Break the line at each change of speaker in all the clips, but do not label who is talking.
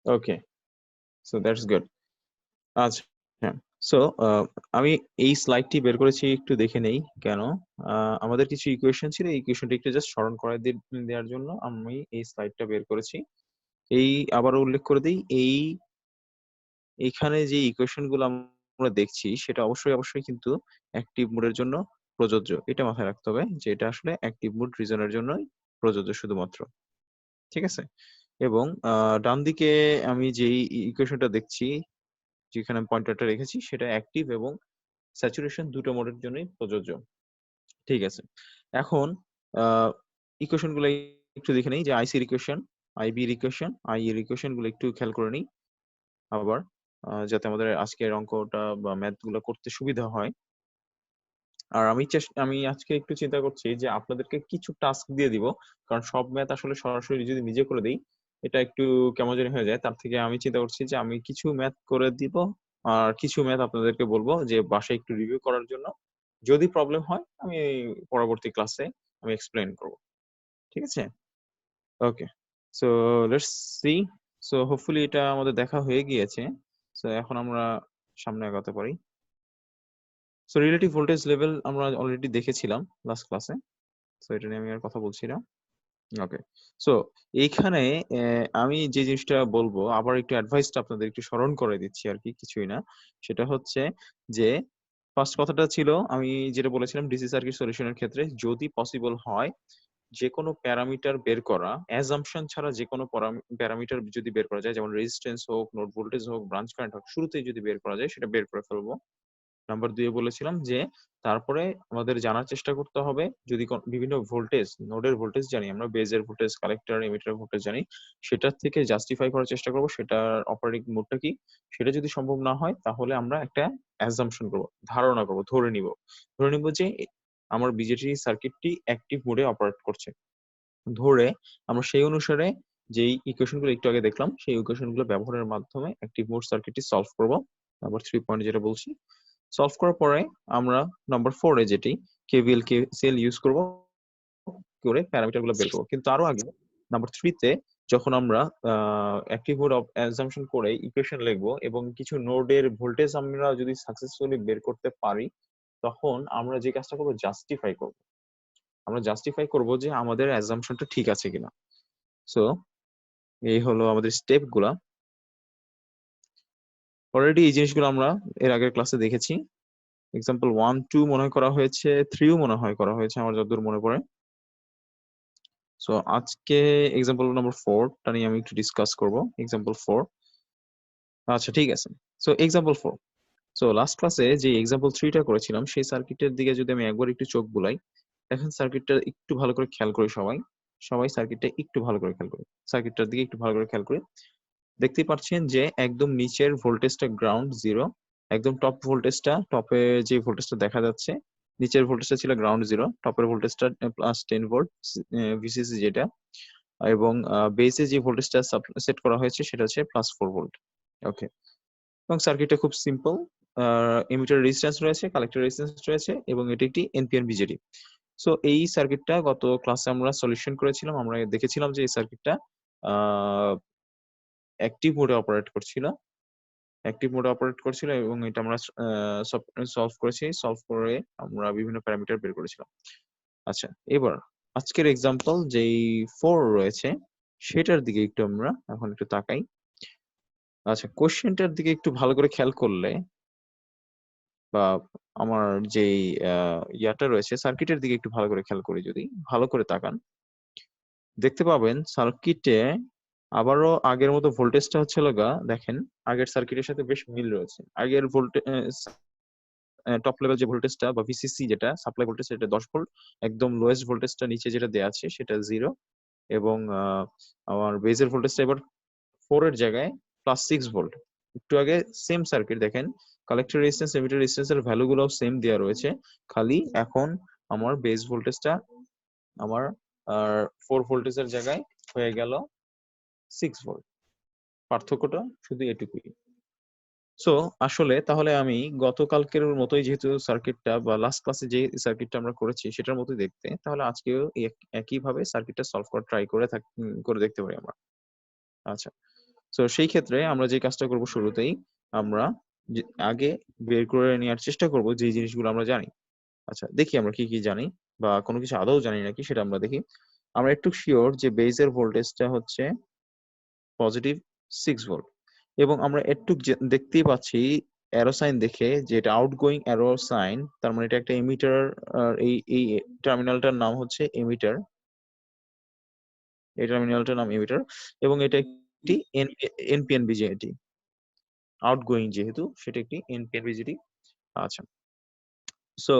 Okay, so that's good. আচ্ছা, so আমি এই স্লাইডটি বের করেছি, একটু দেখে নেই কেন। আমাদের কিছু ইকুয়েশন ছিল, এই ইকুয়েশনটা একটু জাস্ট স্মরণ করায় দেওয়ার জন্য আমি এই স্লাইডটা বের করেছি। এই আবারও উল্লেখ করে দিই, এইখানে যে ইকুয়েশন গুলো আমরা দেখছি সেটা অবশ্যই কিন্তু অ্যাক্টিভ মোডের জন্য প্রযোজ্য। এটা মাথায় রাখতে হবে যে এটা আসলে অ্যাক্টিভ মোড রিজনের জন্যই প্রযোজ্য শুধুমাত্র। ঠিক আছে? এবং ডান দিকে আমি যেই ইকুয়েশনটা দেখছি, যেখানে পয়েন্টারটা রেখেছি, সেটা অ্যাক্টিভ এবং স্যাচুরেশন দুটো মোডের জন্যই প্রযোজ্য। ঠিক আছে, এখন ইকুয়েশন গুলো একটু দেখে নেই, যে আইসির ইকুয়েশন, আইবির ইকুয়েশন, আই এর ইকুয়েশন গুলো একটু খেয়াল করে নিই আবার, যাতে আমাদের আজকের অঙ্কটা বা ম্যাথ গুলো করতে সুবিধা হয়। আর আমি আজকে একটু চিন্তা করছি যে আপনাদেরকে কিছু টাস্ক দিয়ে দিব, কারণ সব ম্যাথ আসলে সরাসরি যদি নিজে করে দিই এটা একটু কেমন জানি হয়ে যায়। তার থেকে আমি চিন্তা করছি যে আমি কিছু ম্যাথ করে দিব, আর কিছু ম্যাথ আপনাদেরকে বলবো যে বাসায় একটু রিভিউ করার জন্য। যদি প্রবলেম হয় আমি পরবর্তী ক্লাসে আমি এক্সপ্লেইন করব। ঠিক আছে? Okay, so let's see. So hopefully এটা আমাদের দেখা হয়ে গিয়েছে। সো এখন আমরা সামনে আগাতে পারি। সো রিলেটিভ ভোল্টেজ লেভেল আমরা অলরেডি দেখেছিলাম লাস্ট ক্লাসে, সো এটা নিয়ে আমি আর কথা বলছি না। ওকে, সো এইখানে আমি যে জিনিসটা বলবো, আবার একটু অ্যাডভাইসটা আপনাদের একটু স্মরণ করে দিচ্ছি আর কি, কিছুই না। সেটা হচ্ছে যে ফার্স্ট কথাটা ছিল আমি যেটা বলেছিলাম ডিসি সার্কিট সলিউশনের ক্ষেত্রে যদি পসিবল হয় যে কোনো প্যারামিটার বের করা, অ্যাজাম্পশন ছাড়া যে কোনো প্যারামিটার যদি বের করা যায়, যেমন রেজিস্ট্যান্স হোক, নোড ভোল্টেজ হোক, ব্রাঞ্চ কারেন্ট হোক, শুরুতেই যদি বের করা যায় সেটা বের করে ফেলবো। নাম্বার 2 এ বলেছিলাম যে তারপরে আমাদের জানার চেষ্টা করতে হবে যদি বিভিন্ন ভোল্টেজ, নোডের ভোল্টেজ জানি আমরা, বেজের ভোল্টেজ, কালেক্টর, এমিটার ভোল্টেজ জানি, সেটার থেকে জাস্টিফাই করার চেষ্টা করব সেটার অপারেটিং মোডটা কি। সেটা যদি সম্ভব না হয় তাহলে আমরা একটা অ্যাজাম্পশন করব, ধারণা করব, ধরে নিব যে আমার বিজেটি সার্কিটটি অ্যাক্টিভ মোডে অপারেট করছে। ধরে আমরা সেই অনুসারে যেই ইকুয়েশন গুলো একটু আগে দেখলাম সেই ইকুয়েশন গুলো ব্যবহারের মাধ্যমে অ্যাক্টিভ মোড সার্কিটটি সলভ করব। নাম্বার 3 পয়েন্ট যেটা বলছি, সলভ করার পরে আমরা নাম্বার 4 এ যেটি কেভিএল কেসিএল ইউজ করব করে প্যারামিটার গুলো বের করব। কিন্তু আরো আগে নাম্বার 3 তে যখন আমরা অ্যাক্টিভ মোড অ্যাজাম্পশন করে ইকুয়েশন লিখবো এবং কিছু নোডের ভোল্টেজ আমরা যদি সাকসেসফুলি বের করতে পারি, তখন আমরা যে কাজটা করব জাস্টিফাই করব। আমরা জাস্টিফাই করব যে আমাদের অ্যাজাম্পশনটা ঠিক আছে কিনা। সো এই হলো আমাদের স্টেপ গুলা। অলরেডি এই জিনিসগুলো আমরা এর আগের ক্লাসে দেখেছি। এক্সাম্পল 1, 2 মনে হয় করা হয়েছে, 3ও মনে হয় করা হয়েছে আমার যতদূর মনে পড়ে। সো আজকে এক্সাম্পল নাম্বার 4 টা নিয়ে আমি একটু ডিসকাস করব। এক্সাম্পল 4, আচ্ছা ঠিক আছে। সো এক্সাম্পল 4, সো লাস্ট ক্লাসে যে এক্সাম্পল 3 টা করেছিলাম সেই সার্কিটের দিকে যদি আমি একবার একটু চোখ বুলাই, দেখেন সার্কিটটা একটু ভালো করে খেয়াল করি, সবাই সবাই সার্কিটটা একটু ভালো করে খেয়াল করি, সার্কিটটার দিকে একটু ভালো করে খেয়াল করি। দেখতেই পাচ্ছেন যে একদম নিচের ভোল্টেজটা গ্রাউন্ড জিরো, একদম টপ ভোল্টেজটা, টপে যে ভোল্টেজটা দেখা যাচ্ছে, নিচের ভোল্টেজটা ছিল গ্রাউন্ড জিরো, টপের ভোল্টেজটা +10 ভোল্ট ভিসিসি যেটা, এবং বেসে যে ভোল্টেজটা সেট করা হয়েছে সেটা হচ্ছে +4 ভোল্ট। ওকে, এবং সার্কিটটা খুব সিম্পল। এমিটার রেজিস্ট্যান্স রয়েছে, কালেক্টর রেজিস্ট্যান্স রয়েছে, এবং এটি একটি এনপিএন বিজেডি। সো এই সার্কিটটা গত ক্লাসে আমরা সলিউশন করেছিলাম, আমরা দেখেছিলাম যে এই সার্কিটটা অ্যাক্টিভ মোডে অপারেট করছিল, এবং এটা আমরা সলভ করেছি। সলভ করে আমরা বিভিন্ন প্যারামিটার বের করেছিলাম। আচ্ছা, এবার আজকের এক্সাম্পল যেই 4 রয়েছে সেটার দিকে একটু আমরা এখন একটু তাকাই। আচ্ছা, কোশ্চেনটার দিকে একটু ভালো করে খেয়াল করলে, বা আমার যেই ইয়াটা রয়েছে সার্কিটের দিকে একটু ভালো করে খেয়াল করি, যদি ভালো করে তাকান দেখতে পাবেন সার্কিটে আবারও আগের মতো ভোল্টেজটা হচ্ছে লগা, দেখেন আগের সার্কিটের সাথে বেশ মিল রয়েছে। আগের ভোল্টেজ টপ লেভেল যে ভোল্টেজটা বা ভিসিসি যেটা সাপ্লাই ভোল্টেজ সেটা 10 ভোল্ট, একদম লোয়েস্ট ভোল্টেজটা নিচে যেটা দেওয়া আছে সেটা 0, এবং আমার বেজের ভোল্টেজটা এবার 4 এর জায়গায় +6 ভোল্ট। একটু আগে সেম সার্কিট দেখেন, কালেক্টর রেজিস্ট্যান্স, এমিটার রেজিস্ট্যান্স এর ভ্যালু গুলো সেম দেওয়া রয়েছে, খালি এখন আমার বেস ভোল্টেজটা আমার 4 ভোল্টেজের জায়গায় হয়ে গেল 6 ভোল্ট। পার্থক্যটা শুধু এটুকুই। সো আসলে তাহলে আমি গতকালকের মতোই, যেহেতু সার্কিটটা বা লাস্ট ক্লাসে যে সার্কিটটা আমরা করেছি সেটার মতোই দেখতে, তাহলে আজকেও একইভাবে সার্কিটটা সলভ করা ট্রাই করে দেখতে পারি আমরা। আচ্ছা, সো সেই ক্ষেত্রে আমরা যে কাজটা করব শুরুতেই আমরা আগে বের করে নেওয়ার চেষ্টা করব যে জিনিসগুলো আমরা জানি। আচ্ছা দেখি আমরা কি কি জানি বা কোনো কিছু আদৌ জানি নাকি সেটা আমরা দেখি। আমরা একটু শিওর যে বেজের ভোল্টেজটা হচ্ছে পজিটিভ 6 ভোল্ট এবং আমরা একটু দেখতেই পাচ্ছি অ্যারো সাইন দেখে যে এটা আউটগোয়িং অ্যারো সাইন, তার মানে এটা একটা এমিটার। এই টার্মিনালটার নাম হচ্ছে এমিটার, এই টার্মিনালটার নাম এমিটার এবং এটা একটি এনপিএন বিজেটি, আউটগোয়িং যেহেতু সেটা একটি এনপিএন বিজেটি। আচ্ছা, সো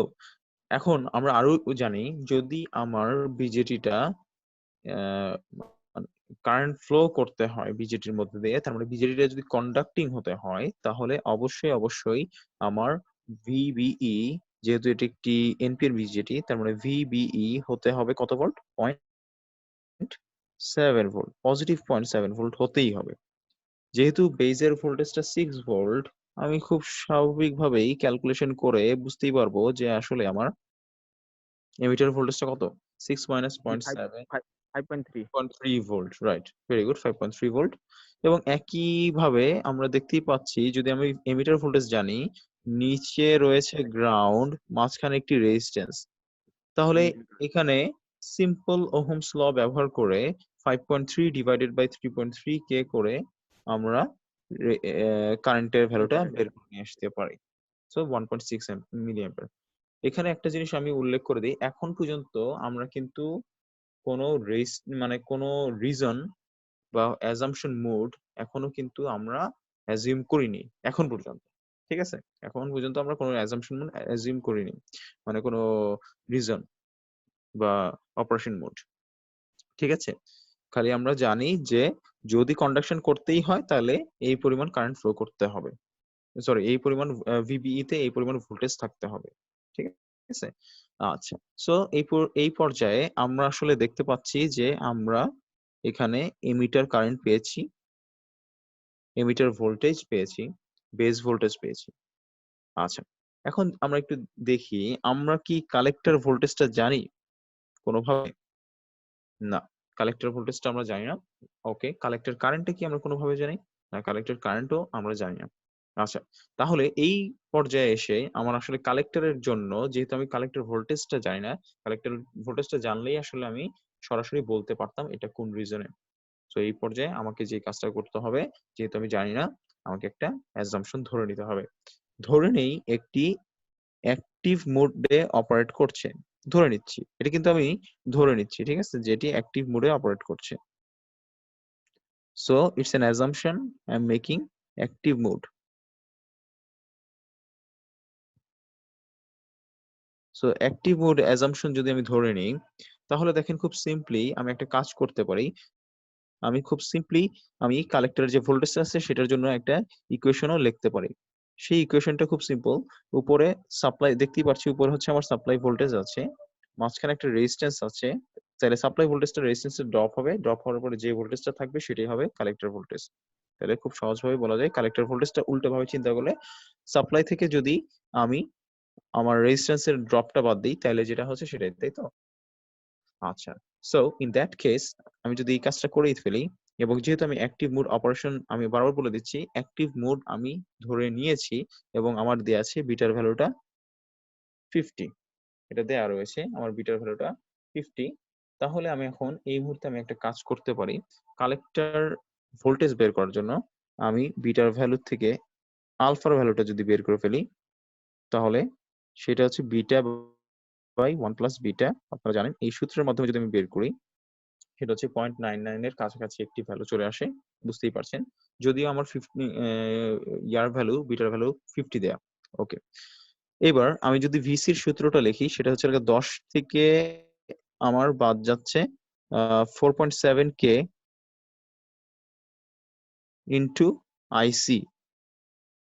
এখন আমরা আরো জানি যদি আমার বিজেটিটা কারেন্ট ফ্লো করতে হয় বিজেটির মধ্যে দিয়ে, তার মানে বিজেটিটা যদি কন্ডাক্টিং হতে হয় তাহলে অবশ্যই আমার ভিবিই, যেহেতু এটি একটি এনপিএর বিজেটি, তার মানে ভিবিই হতে হবে কত ভোল্ট? 0.7 ভোল্ট, পজিটিভ 0.7 ভোল্ট হতেই হবে। যেহেতু বেজের ভোল্টেজটা 6 ভোল্ট, আমি খুব স্বাভাবিকভাবেই ক্যালকুলেশন করে বুঝতেই পারবো যে আসলে আমার এমিটার ভোল্টেজটা কত? 6 minus 0.7, 5.3 volt, right, very good, 5.3 volt. এবং একইভাবে আমরা দেখতেই পাচ্ছি যদি আমি এমিটার ভোল্টেজ জানি, নিচে রয়েছে গ্রাউন্ড, মাঝখানে একটি রেজিস্ট্যান্স, তাহলে এখানে সিম্পল ওহমস ল ব্যবহার করে 5.3 ডিভাইডেড বাই 3.3 কে করে আমরা কারেন্টের ভ্যালুটা বের করে নিয়ে আসতে পারি। So 1.6 milliampere. এখানে একটা জিনিস আমি উল্লেখ করে দিই, এখন পর্যন্ত আমরা কিন্তু কোনো কোনো রিজন বা অ্যাজাম্পশন মোড এখনো কিন্তু আমরা অ্যাজিউম করিনি এখন পর্যন্ত, ঠিক আছে? এখন পর্যন্ত আমরা কোনো অ্যাজাম্পশন মোড অ্যাজিউম করিনি, মানে কোনো রিজন বা অপারেশন মোড, ঠিক আছে? খালি আমরা জানি যে যদি কন্ডাকশন করতেই হয় তাহলে এই পরিমাণ কারেন্ট ফ্লো করতে হবে, সরি এই পরিমাণ ভিবিই তে এই পরিমাণ ভোল্টেজ থাকতে হবে, ঠিক আছে? আচ্ছা, সো এই পর্যায়ে আমরা আসলে দেখতে পাচ্ছি যে আমরা এখানে এমিটার কারেন্ট পেয়েছি, এমিটার ভোল্টেজ পেয়েছি, বেস ভোল্টেজ পেয়েছি। আচ্ছা, এখন আমরা একটু দেখি আমরা কি কালেক্টর ভোল্টেজটা জানি কোনোভাবে? না, কালেক্টর ভোল্টেজটা আমরা জানি না। ওকে, কালেক্টর কারেন্টটা কি আমরা কোনোভাবে জানি? না, কালেক্টর কারেন্টও আমরা জানি না। আচ্ছা, তাহলে এই পর্যায়ে এসে আমার আসলে কালেক্টরের জন্য, যেহেতু আমি কালেক্টর ভোল্টেজটা জানি না, কালেক্টর ভোল্টেজটা জানলেই আসলে আমি সরাসরি বলতে পারতাম এটা কোন রিজনে। তো এই পর্যায়ে আমাকে যে কাজটা করতে হবে, যেহেতু আমি জানি না, আমাকে একটা অ্যাজাম্পশন ধরে নিতে হবে। ধরে নেই একটি অ্যাক্টিভ মোডে অপারেট করছে, ধরে নিচ্ছি, এটা কিন্তু আমি ধরে নিচ্ছি, ঠিক আছে, যে এটি অ্যাক্টিভ মোডে অপারেট করছে। So it's an assumption I am making, active mode. So active mode assumption যদি আমি ধরে নিই, তাহলে দেখেন খুব সিম্পলি আমি একটা কাজ করতে পারি। আমি কালেক্টরের যে ভোল্টেজ আছে সেটার জন্য একটা ইকুয়েশনও লিখতে পারি। সেই ইকুয়েশনটা খুব সিম্পল। উপরে সাপ্লাই দেখতেই পাচ্ছি, উপরে হচ্ছে আমার সাপ্লাই ভোল্টেজ আছে, মাঝখানে একটা রেজিস্ট্যান্স আছে, তাহলে সাপ্লাই ভোল্টেজটা রেজিস্ট্যান্সে ড্রপ হবে, ড্রপ হওয়ার পরে যে ভোল্টেজটা থাকবে সেটাই হবে কালেক্টর ভোল্টেজ। তাহলে খুব সহজভাবে বলা যায় কালেক্টর ভোল্টেজটা উল্টোভাবে চিন্তা করলে, সাপ্লাই থেকে যদি আমি আমার রেজিস্ট্যান্সের ড্রপটা বাদ দিই তাহলে যেটা হচ্ছে সেটাই, তাই তো? আচ্ছা, সো ইন দ্যাট কেস আমি যদি এই কাজটা করেই ফেলি, এবং যেহেতু আমি অ্যাক্টিভ মোড অপারেশন, আমি বারবার বলে দিচ্ছি অ্যাক্টিভ মোড আমি ধরে নিয়েছি এবং আমার দেয়া আছে বিটার ভ্যালুটা 50, এটা দেয়া রয়েছে আমার বিটার ভ্যালুটা 50। তাহলে আমি এখন এই মুহূর্তে আমি একটা কাজ করতে পারি, কালেক্টর ভোল্টেজ বের করার জন্য আমি বিটার ভ্যালু থেকে আলফার ভ্যালুটা যদি বের করে ফেলি, তাহলে সেটা হচ্ছে বিটা বাই 1 প্লাস বিটা। আপনারা জানেন এই সূত্রের মাধ্যমে যদি আমি বের করি সেটা হচ্ছে 0.99 এর কাছাকাছি একটি ভ্যালু চলে আসে, বুঝতেই পারছেন। যদিও আমার 50 বিটার ভ্যালু 50 দেয়া। ওকে, এবার আমি যদি ভিসির সূত্রটা লিখি সেটা হচ্ছে 10 থেকে আমার বাদ যাচ্ছে 4.7 কে ইনটু আইসি,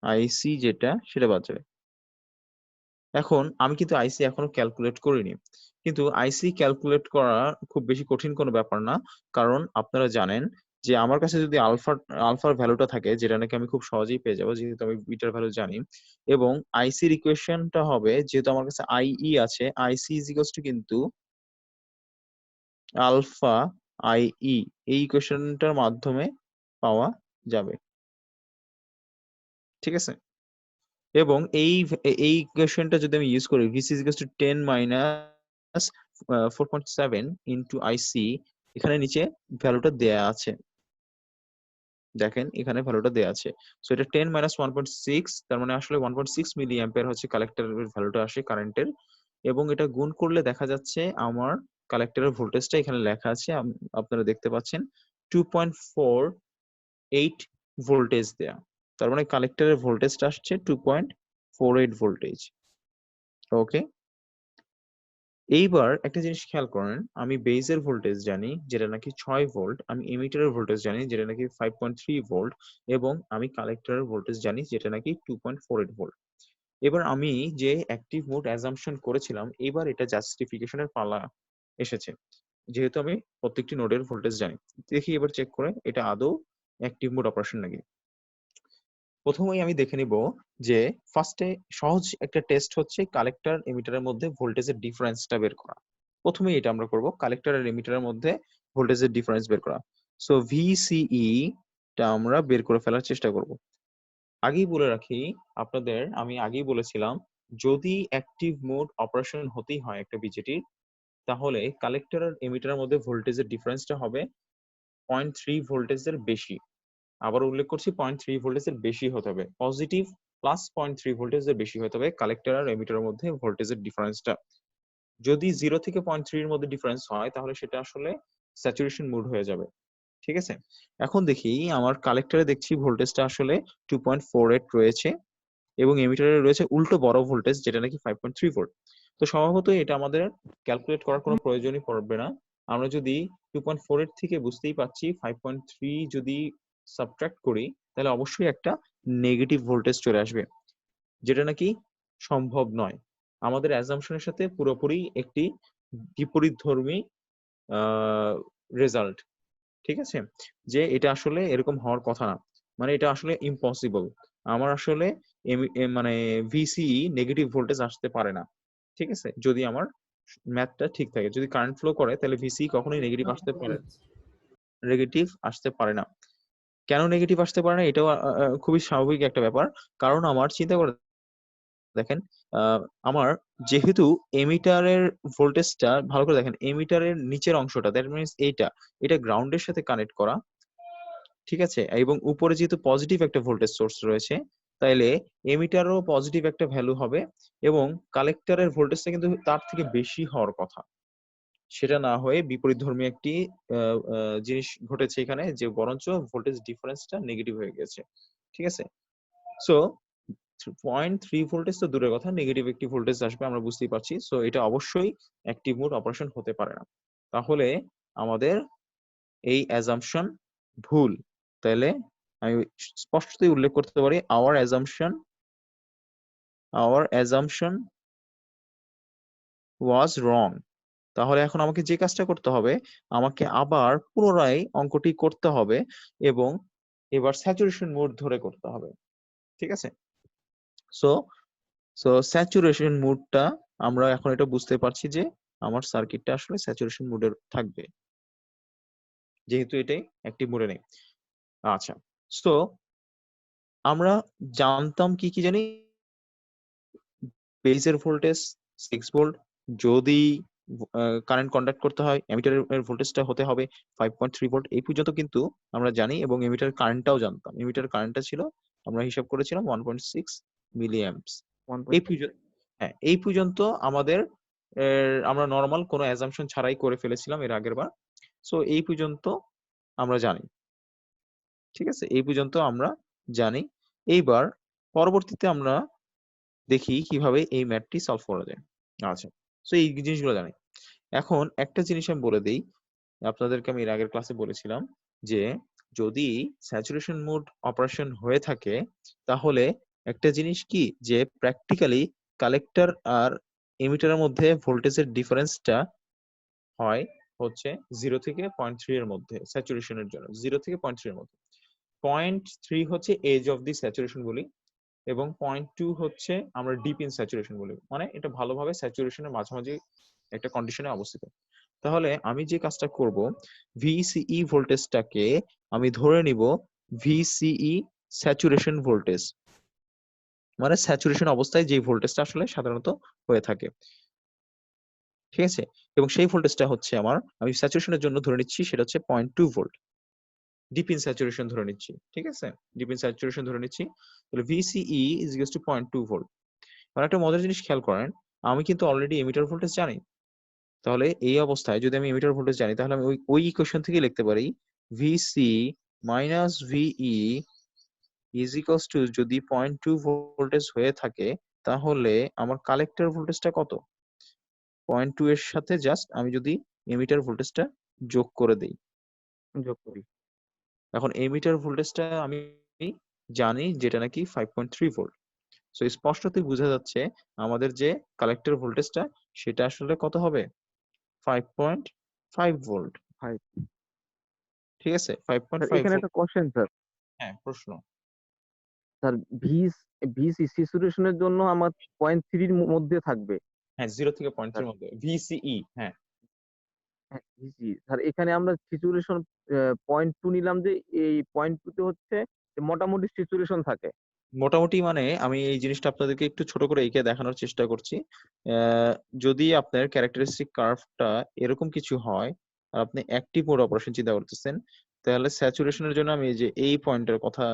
আইসি যেটা সেটা বাদ যাবে। এখন আমি কিন্তু আইসি এখনো ক্যালকুলেট করিনি, কিন্তু আইসি ক্যালকুলেট করা খুব বেশি কঠিন কোনো ব্যাপার না, কারণ আপনারা জানেন যে আমার কাছে যদি আলফার ভ্যালুটা থাকে, যেটা নাকি আমি খুব সহজেই পেয়ে যাবো যেহেতু আমি বিটার ভ্যালু জানি, এবং আইসির ইকুয়েশনটা হবে, যেহেতু আমার কাছে আইই আছে, আইসি ইজ ইকুয়ালস টু কিন্তু আলফা আইই, এই ইকুয়েশনটার মাধ্যমে পাওয়া যাবে, ঠিক আছে? এবং এই ইকুয়েশনটা যদি আমি ইউজ করি VC is equals to 10 minus 4.7 into IC, এখানে নিচে ভ্যালুটা দেয়া আছে, দেখেন এখানে ভ্যালুটা দেয়া আছে। সো এটা 10 minus 1.6, তার মানে আসলে 1.6 মিলি অ্যাম্পিয়ার হচ্ছে কালেক্টরের ভ্যালুটা আসে কারেন্টের, এবং এটা গুণ করলে দেখা যাচ্ছে আমার কালেক্টরের ভোল্টেজটা এখানে লেখা আছে, আপনারা দেখতে পাচ্ছেন 2.48 ভোল্টেজ দেয়া, তার মানে কালেক্টরের ভোল্টেজটা আসছে 2.48 ভোল্টেজ। ওকে, এইবার একটা জিনিস খেয়াল করেন, আমি বেজের ভোল্টেজ জানি যেটা নাকি 6 ভোল্ট, আমি এমিটারের ভোল্টেজ জানি যেটা নাকি 5.3 ভোল্ট, এবং আমি কালেক্টরের ভোল্টেজ জানি যেটা নাকি 2.48 ভোল্ট। এবার আমি যে অ্যাক্টিভ মোড অ্যাজাম্পশন করেছিলাম, এবার এটা জাস্টিফিকেশনের পালা এসেছে, যেহেতু আমি প্রত্যেকটি নোডের ভোল্টেজ জানি। দেখি এবার চেক করে এটা আদৌ অ্যাক্টিভ মোড অপারেশন নাকি। প্রথমেই আমি দেখে নিব যে ফার্স্টে সহজ একটা টেস্ট হচ্ছে কালেক্টর এমিটারের মধ্যে ভোল্টেজের ডিফারেন্সটা বের করা। প্রথমেই এটা আমরা করব, কালেক্টর আর এমিটারের মধ্যে ভোল্টেজের ডিফারেন্স বের করা। সো VCE টা আমরা বের করে ফেলার চেষ্টা করব। আগেই বলে রাখি আপনাদের, আমি আগেই বলেছিলাম যদি অ্যাক্টিভ মোড অপারেশন হতেই হয় একটা বিজেটির, তাহলে কালেক্টর আর এমিটারের মধ্যে ভোল্টেজের ডিফারেন্সটা হবে 0.3 ভোল্টেজের বেশি। আবার উল্লেখ করছি 0.3 ভোল্টেজের বেশি হতে হবে, পজিটিভ প্লাস 0.3 ভোল্টেজের বেশি হতে হবে কালেক্টর আর এমিটারের মধ্যে ভোল্টেজের ডিফারেন্সটা। যদি 0 থেকে 0.3 এর মধ্যে ডিফারেন্স হয় তাহলে সেটা আসলে স্যাচুরেশন মোড হয়ে যাবে, ঠিক আছে? এখন দেখি আমার কালেক্টরে দেখছি ভোল্টেজটা আসলে 2.48 রয়েছে, এবং এমিটারে রয়েছে উল্টো বড় ভোল্টেজ যেটা নাকি 5.3 ভোল্ট। তো স্বভাবত এটা আমাদের ক্যালকুলেট করার কোনো প্রয়োজনই পড়বে না। আমরা যদি 2.48 থেকে বুঝতেই পাচ্ছি 5.3 যদি সাবট্রাক্ট করি তাহলে অবশ্যই একটা নেগেটিভ ভোল্টেজ চলে আসবে, যেটা নাকি সম্ভব নয়। আমাদের অ্যাজাম্পশনের সাথে পুরোপুরি একটি বিপরীতধর্মী রেজাল্ট, ঠিক আছে? যে এটা আসলে এরকম হওয়ার কথা না, মানে এটা আসলে ইম্পসিবল। আমার আসলে মানে VCE নেগেটিভ ভোল্টেজ আসতে পারে না, ঠিক আছে? যদি আমার ম্যাথটা ঠিক থাকে, যদি কারেন্ট ফ্লো করে তাহলে VCE কখনোই নেগেটিভ আসতে পারে না। কেন নেগেটিভ আসতে পারে না এটাও খুবই স্বাভাবিক একটা ব্যাপার, কারণ আমার চিন্তা করে দেখেন, আমার যেহেতু এমিটারের ভোল্টেজটা ভালো করে দেখেন, এমিটারের নিচের অংশটা দ্যাট মিনস এটা গ্রাউন্ডের সাথে কানেক্ট করা, ঠিক আছে? এবং উপরে যেহেতু পজিটিভ একটা ভোল্টেজ সোর্স রয়েছে, তাইলে এমিটারও পজিটিভ একটা ভ্যালু হবে, এবং কালেক্টরের ভোল্টেজটা কিন্তু তার থেকে বেশি হওয়ার কথা। সেটা না হয়ে বিপরীতধর্মী একটি জিনিস ঘটেছে এখানে, যে বরঞ্চ ভোল্টেজ ডিফারেন্সটা নেগেটিভ হয়ে গেছে, ঠিক আছে? সো 0.3 ভোল্টেজ তো দূরের কথা, নেগেটিভ একটি ভোল্টেজ আসবে আমরা বুঝতেই পারছি। সো এটা অবশ্যই অ্যাক্টিভ মোড অপারেশন হতে পারে না। তাহলে আমাদের এই অ্যাজাম্পশন ভুল। তাহলে আমি স্পষ্টতই উল্লেখ করতে পারি our assumption was wrong. তাহলে এখন আমাকে যে কাজটা করতে হবে, আমাকে আবার পুনরায় অঙ্কটি করতে হবে, এবং এবার স্যাচুরেশন মোড ধরে করতে হবে, ঠিক আছে? সো সো স্যাচুরেশন মোডটা আমরা এখন এটা বুঝতে পারছি যে আমার সার্কিটটা আসলে স্যাচুরেশন মোডে থাকবে, যেহেতু এটাই অ্যাক্টিভ মোডে নেই। আচ্ছা, সো আমরা জানতাম কি জানি, বেজের ভোল্টেজ 6 ভোল্ট, যদি কারেন্ট কন্ডাক্ট করতে হয় এমিটারের ভোল্টেজটা হতে হবে 5.3 ভোল্ট। এই পর্যন্ত কিন্তু আমরা জানি, এবং এমিটার কারেন্টটাও জানতাম। এমিটার কারেন্টটা ছিল, আমরা হিসাব করেছিলাম 1.6 মিলি অ্যাম্পস। এই পর্যন্ত, হ্যাঁ, এই পর্যন্ত আমাদের আমরা নর্মাল কোনো অ্যাজাম্পশন ছাড়াই করে ফেলেছিলাম এর আগের বার। সো এই পর্যন্ত আমরা জানি, ঠিক আছে? এই পর্যন্ত আমরা জানি। এইবার পরবর্তীতে আমরা দেখি কিভাবে এই ম্যাথটি সলভ করা যায়। আচ্ছা, সো এই জিনিসগুলো জানি। এখন একটা জিনিস আমি বলে দেই, আপনাদেরকে আমি এর আগের ক্লাসে বলেছিলাম যে যদি স্যাচুরেশন মোড অপারেশন হয়ে থাকে তাহলে একটা জিনিস কি, যে প্র্যাকটিক্যালি কালেক্টর আর এমিটারের মধ্যে ভোল্টেজের ডিফারেন্সটা হয় হচ্ছে 0 থেকে 0.3 এর মধ্যে স্যাচুরেশনের জন্য, 0 থেকে 0.3 এর মধ্যে। 0.3 হচ্ছে এজ অফ দি স্যাচুরেশন বলি, এবং 0.2 হচ্ছে আমরা ডিপ ইন স্যাচুরেশন বলি, মানে এটা ভালোভাবে স্যাচুরেশনের মাঝামাঝি একটা কন্ডিশনে অবস্থিত। তাহলে আমি যে কাজটা করব, VCE ভোল্টেজটাকে আমি ধরে নিব VCE স্যাচুরেশন ভোল্টেজ, মানে স্যাচুরেশন অবস্থায় যে ভোল্টেজটা আসলে সাধারণত হয়ে থাকে, ঠিক আছে? এবং সেই ভোল্টেজটা হচ্ছে আমি স্যাচুরেশনের জন্য ধরে নিচ্ছি সেটা হচ্ছে 0.2 ভোল্ট। ডিপ ইন স্যাচুরেশন ধরে নিচ্ছি, ঠিক আছে? ডিপ ইন স্যাচুরেশন ধরে নিচ্ছি, তাহলে VCE is equals to 0.2 volt. আর একটা মজার জিনিস খেয়াল করেন, আমি কিন্তু অলরেডি এমিটার ভোল্টেজ জানি। তাহলে এই অবস্থায় যদি আমি এমিটার ভোল্টেজ জানি, তাহলে আমি ওই ইকুয়েশন থেকে লিখতে পারি VC minus VE is equals two, যদি 0.2 ভোল্টেজ হয়ে থাকে তাহলে আমার কালেক্টর ভোল্টেজটা কত? 0.2 এর সাথে জাস্ট আমি যদি এমিটার ভোল্টেজটা যোগ করে দেই,
যোগ করি।
এখন এমিটার ভোল্টেজটা আমি জানি যেটা নাকি 5.3 ভোল্ট। সো স্পষ্টতই বোঝা যাচ্ছে আমাদের যে কালেক্টর ভোল্টেজটা সেটা আসলে কত হবে? 5.5 ভোল্ট।
5।
ঠিক আছে,
স্যার
5.5
এখানে
ভোল্ট।
একটা কোশ্চেন স্যার।
হ্যাঁ, প্রশ্ন।
স্যার ভিসি স্যাচুরেশনের জন্য আমার 0.3 এর মধ্যে থাকবে।
হ্যাঁ, 0 থেকে 0.3
স্যার
এর মধ্যে VCE। হ্যাঁ,
হ্যাঁ, ভিসি স্যার এখানে আমরা স্যাচুরেশন 0.2 নিলাম, যে এই 0.2 তে হচ্ছে যে মোটামুটি স্যাচুরেশন থাকে।
মোটামুটি মানে আমি এই জিনিসটা আপনাদেরকে একটু ছোট করে এঁকে দেখানোর চেষ্টা করছি। আহ, যদি আপনার ক্যারেক্টারিস্টিক কার্ভটা এরকম কিছু হয় আর আপনি অ্যাক্টিভ মোড অপারেশন চিন্তা করতেছেন, তাহলে স্যাচুরেশনের জন্য আমি এই যে এই পয়েন্টের কথা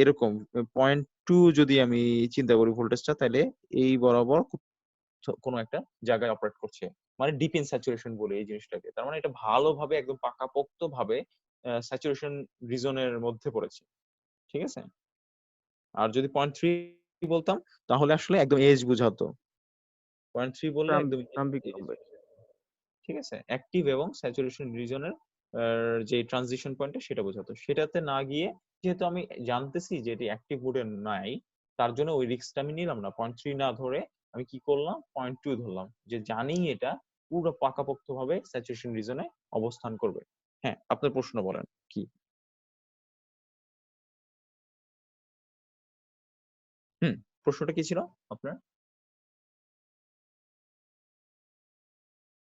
এরকম 0.2 যদি আমি চিন্তা করি ভোল্টেজটা, তাহলে এই বরাবর কোনো একটা জায়গায় অপারেট করছে, মানে ডিপ ইন স্যাচুরেশন বলে এই জিনিসটাকে। তার মানে এটা ভালোভাবে একদম পাকাপোক্ত ভাবে স্যাচুরেশন রিজনের মধ্যে পড়েছে, ঠিক আছে? আর যদি 0.3 বলতাম তাহলে আসলে একদম এজ বুঝাতো। 0.3 বললে একদম
প্রারম্ভিক
এজ
লম্বে।
বুঝাতো, ঠিক আছে? অ্যাক্টিভ এবং স্যাচুরেশন রিজনের যে ট্রানজিশন পয়েন্টটা সেটা বোঝাতো। সেটাতে না গিয়ে যেহেতু আমি জানতেছি যে এটি অ্যাক্টিভ মোডে নাই, তার জন্য ওই রিস্কটা আমি নিলাম না। 0.3 না ধরে আমি কি করলাম, 0.2 ধরলাম, যে জানি এটা পুরো পাকাপোক্ত ভাবে স্যাচুরেশন রিজনে অবস্থান করবে। হ্যাঁ, আপনার প্রশ্ন বলেন কি? হুম, প্রশ্নটা কি ছিল আপনার?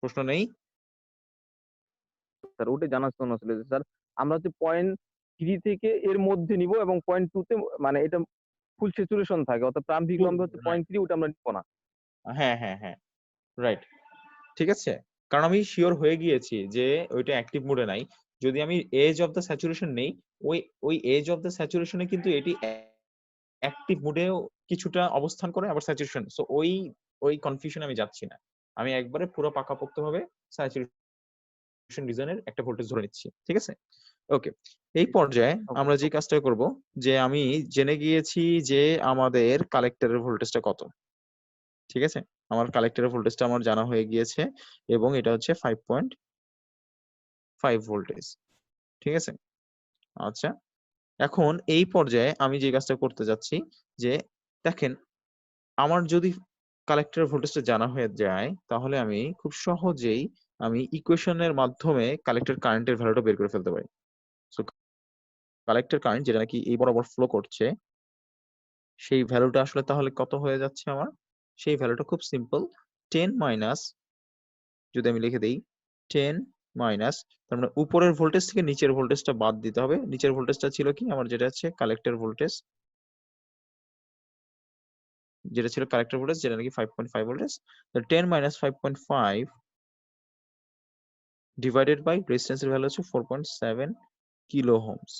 প্রশ্ন নেই?
স্যার ওটাই জানার জন্য ছিল যে স্যার আমরা হচ্ছে 0.3 থেকে এর মধ্যে নিব, এবং 0.2 তে মানে এটা ফুল স্যাচুরেশন থাকে, অর্থাৎ প্রারম্ভিক
ফুল,
লম্বে হচ্ছে
রাইট।
0.3, ওটা আমরা নিব না।
হ্যাঁ, হ্যাঁ, হ্যাঁ, রাইট। ঠিক আছে, কারণ আমি শিওর হয়ে গিয়েছি যে ওইটা অ্যাক্টিভ মোডে নাই। যদি আমি এজ অফ দ্য স্যাচুরেশন নেই, ওই ওই এজ অফ দ্য স্যাচুরেশনে কিন্তু এটি অ্যাক্টিভ মোডেও কিছুটা অবস্থান করে, আবার স্যাচুরেশন। সো ওই ওই কনফিউশনে আমি যাচ্ছি না। আমি একবারে পুরো পাকাপোক্তভাবে স্যাচুরেশন রিজনের একটা ভোল্টেজ ধরে নিচ্ছি, ঠিক আছে? ওকে, এই পর্যায়ে
ওকে।
আমরা যে কাজটা করব, যে আমি জেনে গিয়েছি যে আমাদের কালেক্টরের ভোল্টেজটা কত, ঠিক আছে? আমার কালেক্টরের ভোল্টেজটা আমার জানা হয়ে গিয়েছে এবং এটা হচ্ছে 5.5 ভোল্টেজ, ঠিক আছে? আচ্ছা, এখন এই পর্যায়ে আমি যে কাজটা করতে যাচ্ছি, যে দেখেন, আমার যদি কালেক্টরের ভোল্টেজটা জানা হয়ে যায় তাহলে আমি খুব সহজেই আমি ইকুয়েশনের মাধ্যমে কালেক্টর কারেন্টের ভ্যালুটা বের করে ফেলতে পারি। সো কালেক্টর কারেন্ট যেটা নাকি এই বরাবর ফ্লো করছে, সেই ভ্যালুটা আসলে তাহলে কত হয়ে যাচ্ছে আমার? সেই ভ্যালুটা খুব সিম্পল, 10 মাইনাস, যদি আমি লিখে দেই 10 মাইনাস, তার মানে উপরের ভোল্টেজ থেকে নিচের ভোল্টেজটা বাদ দিতে হবে। নিচের ভোল্টেজটা ছিল কি আমার, যেটা হচ্ছে কালেক্টর ভোল্টেজ, যেটা ছিল কালেক্টর ভোল্টেজ যেটা নাকি 5.5 ভোল্টেজ। 10 মাইনাস 5.5 ডিভাইডেড বাই রেজিস্ট্যান্সের ভ্যালু হচ্ছে 4.7 কিলো ওহমস।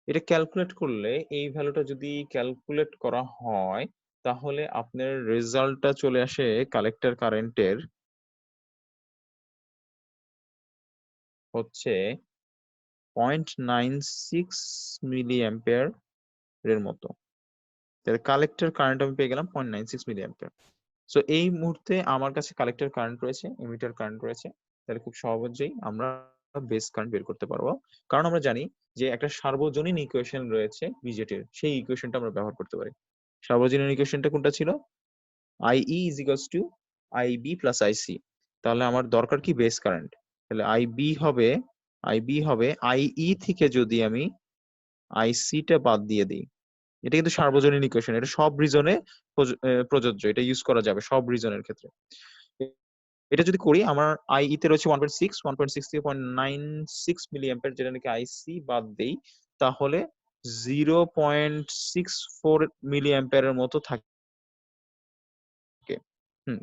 এটা ক্যালকুলেট করলে, এই ভ্যালুটা যদি ক্যালকুলেট করা হয়, তাহলে আপনার রেজাল্টটা চলে আসে কালেক্টর কারেন্টের হচ্ছে 0.96 মিলি অ্যাম্পিয়ার এর মতো। তাহলে কালেক্টর কারেন্ট আমি পেয়ে গেলাম 0.96 মিলি অ্যাম্পিয়ার। সো এই মুহূর্তে আমার কাছে কালেক্টর কারেন্ট রয়েছে, এমিটার কারেন্ট রয়েছে, তাহলে খুব সহজেই আমরা বেস কারেন্ট বের করতে পারবো। কারণ আমরা জানি যে একটা সার্বজনীন ইকুয়েশন রয়েছে বিজেটির, সেই ইকুয়েশনটা আমরা ব্যবহার করতে পারি। সার্বজনীন ইকুয়েশনটা কোনটা ছিল? IE is equals to IB plus IC। তাহলে আমার দরকার কি? Base current. তাহলে IB হবে IE থেকে যদি আমি IC টা বাদ দিয়ে দিই। এটা কিন্তু সার্বজনীন ইকুয়েশন, এটা সব রিজনে প্রযোজ্য, এটা ইউজ করা যাবে সব রিজনের ক্ষেত্রে। এটা যদি করি, আমার IE তে রয়েছে 1.6 থেকে 0.96 মিলি অ্যাম্পিয়ার, যেটা নাকি IC বাদ দেই, তাহলে 0.64 মিলি অ্যাম্পিয়ারের মতো থাকে।